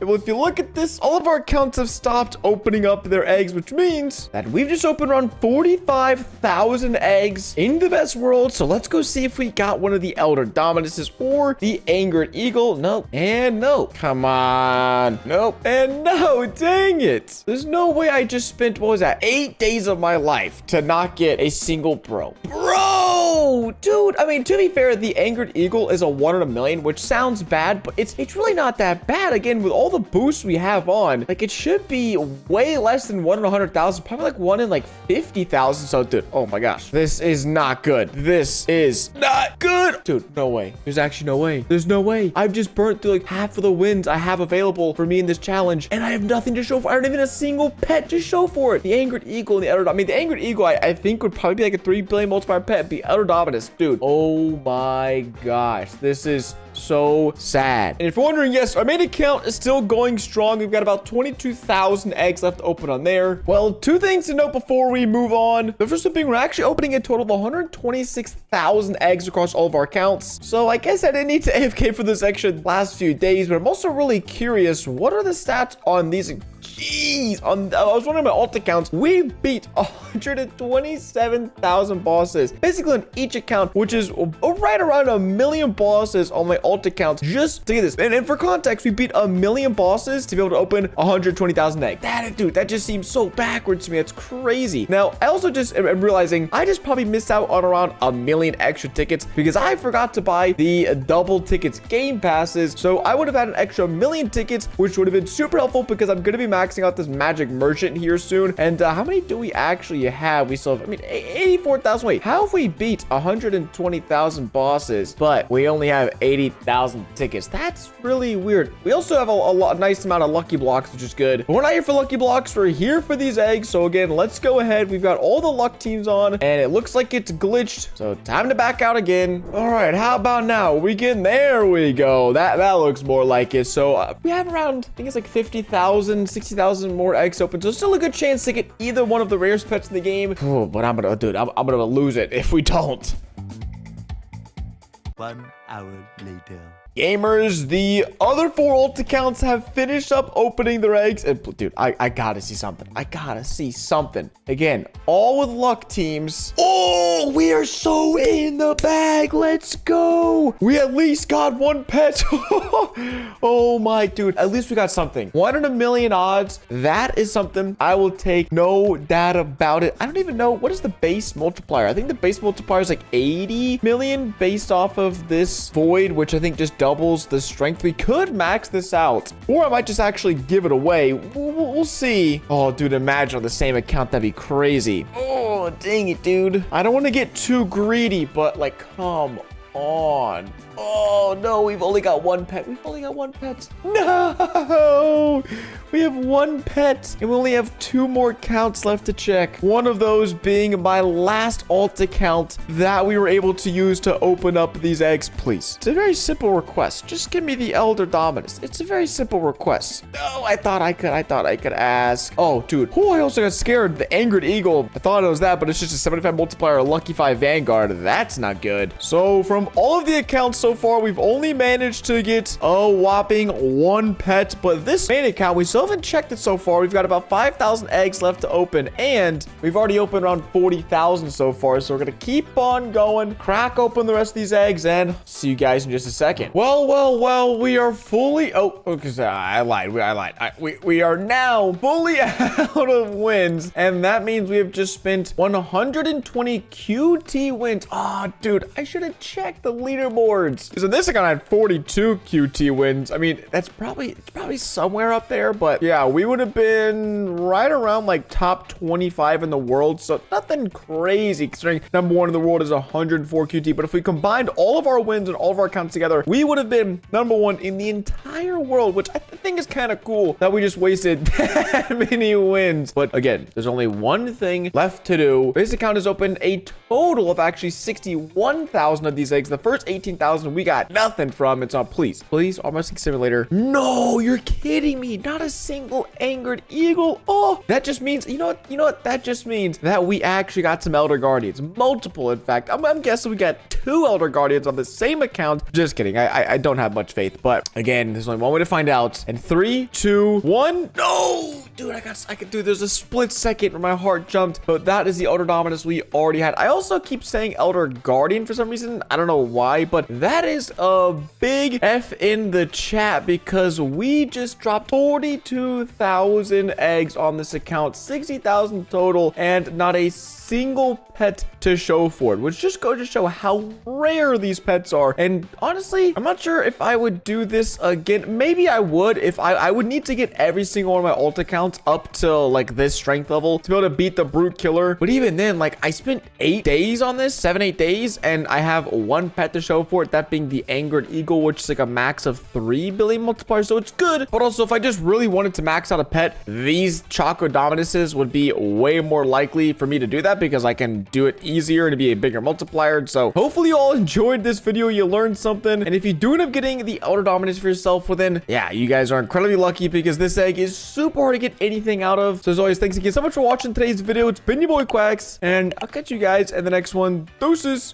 Well, if you look at this, all of our accounts have stopped opening up their eggs, which means that we've just opened around 45,000 eggs in the best world. So let's go see if we got one of the Elder Dominuses or the Angered Eagle. Nope. And no. Come on. Nope. And no. Dang it. There's no way I just spent, what was that, 8 days of my life to not get a single bro. Bro! Dude, I mean, to be fair, the Angered Eagle is a 1 in a million, which sounds bad, but it's really not that bad. Again, with all the boosts we have on, like, it should be way less than 1 in 100,000, probably like 1 in like 50,000. So, dude, oh my gosh, this is not good. This is not good. Dude, no way. There's actually no way. There's no way. I've just burnt through like half of the wins I have available for me in this challenge, and I have nothing to show for. I don't even have a single pet to show for it. The Angered Eagle and the Elder, I mean, the Angered Eagle, I think would probably be like a 3 billion multiplier pet. The Elder Dominus, dude, oh my gosh, this is so sad. And if you're wondering, yes, our main account is still going strong. We've got about 22,000 eggs left open on there. Well, 2 things to note before we move on. The first one being, we're actually opening a total of 126,000 eggs across all of our accounts. So I guess I didn't need to AFK for this extra last few days, but I'm also really curious, what are the stats on these? Jeez, I was wondering about alt accounts. We beat 127,000 bosses, basically on each account, which is right around 1 million bosses on my alt accounts. Just to get this, and for context, we beat 1 million bosses to be able to open 120,000 eggs. Dude, that just seems so backwards to me. It's crazy. Now, I also just am realizing I just probably missed out on around 1 million extra tickets because I forgot to buy the double tickets game passes. So I would have had an extra 1 million tickets, which would have been super helpful because I'm going to be maxing out this magic merchant here soon. And how many do we actually have? We still have, I mean, 84,000. Wait, how have we beat 120,000 bosses, but we only have 80,000 tickets? That's really weird. We also have a nice amount of lucky blocks, which is good. But we're not here for lucky blocks. We're here for these eggs. So again, let's go ahead. We've got all the luck teams on, and it looks like it's glitched. So time to back out again. All right, how about now? There we go. That looks more like it. So we have around, I think it's like 50,000, 60,000 more eggs open. So still a good chance to get either one of the rarest pets in the game. Oh, but I'm gonna lose it if we don't. 1 hour later. Gamers, the other 4 alt accounts have finished up opening their eggs. And dude, I gotta see something. I gotta see something. Again, all with luck teams. Oh, we are so in the bag. Let's go. We at least got 1 pet. Oh my, dude. At least we got something. 1 in a million odds. That is something I will take. No doubt about it. I don't even know. What is the base multiplier? I think the base multiplier is like 80 million based off of this void, which I think just doubles the strength. We could max this out, or I might just actually give it away. We'll see. Oh, dude, imagine on the same account. That'd be crazy. Oh, dang it, dude. I don't want to get too greedy, but like, come on. Oh no, we've only got 1 pet. No, we have 1 pet, and we only have 2 more accounts left to check. One of those being my last alt account that we were able to use to open up these eggs. Please, it's a very simple request. Just give me the Elder Dominus. It's a very simple request. No, I thought I could ask. Oh, dude. Oh, I also got scared. The Angered Eagle. I thought it was that, but it's just a 75 multiplier, Lucky 5 Vanguard. That's not good. So from all of the accounts so far, we've only managed to get a whopping 1 pet, but this main account, we still haven't checked it so far. We've got about 5,000 eggs left to open, and we've already opened around 40,000 so far. So we're gonna keep on going, crack open the rest of these eggs, and see you guys in just a second. Well, we are fully, I lied. We are now fully out of wins, and that means we have just spent 120 QT wins. Oh, dude, I should have checked the leaderboards. Because in this account, I had 42 QT wins. I mean, it's probably somewhere up there, but yeah, we would have been right around like top 25 in the world. So nothing crazy considering number 1 in the world is 104 QT. But if we combined all of our wins and all of our accounts together, we would have been number 1 in the entire world, which I think think it's kind of cool that we just wasted that many wins. But again, there's only one thing left to do. This account has opened a total of actually 61,000 of these eggs. The first 18,000 we got nothing from. It's on, please, Armor Wrestling Simulator. No, you're kidding me. Not a single angered eagle. Oh, that just means, you know what? That just means that we actually got some Elder Guardians. Multiple, in fact. I'm guessing we got 2 Elder Guardians on the same account. Just kidding. I don't have much faith. But again, there's only one way to find out. And 3, 2, 1. No! Dude, dude, there's a split second where my heart jumped. But that is the Elder Dominus we already had. I also keep saying Elder Guardian for some reason. I don't know why, but that is a big F in the chat because we just dropped 42,000 eggs on this account, 60,000 total, and not a single pet to show for it, which just goes to show how rare these pets are. And honestly, I'm not sure if I would do this again. Maybe I would if I would need to get every single one of my alt accounts up to like this strength level to be able to beat the brute killer. But even then, like I spent 8 days on this, 7-8 days, and I have 1 pet to show for it, that being the angered eagle, which is like a max of 3 billion multipliers, so it's good. But also, if I just really wanted to max out a pet, these Choco Dominuses would be way more likely for me to do that because I can do it easier and to be a bigger multiplier. So hopefully you all enjoyed this video, you learned something, and if you do end up getting the Elder Dominus for yourself, well then, yeah, you guys are incredibly lucky because this egg is super hard to get anything out of. So as always, thanks again so much for watching today's video. It's been your boy Quacks, and I'll catch you guys in the next one. Deuces.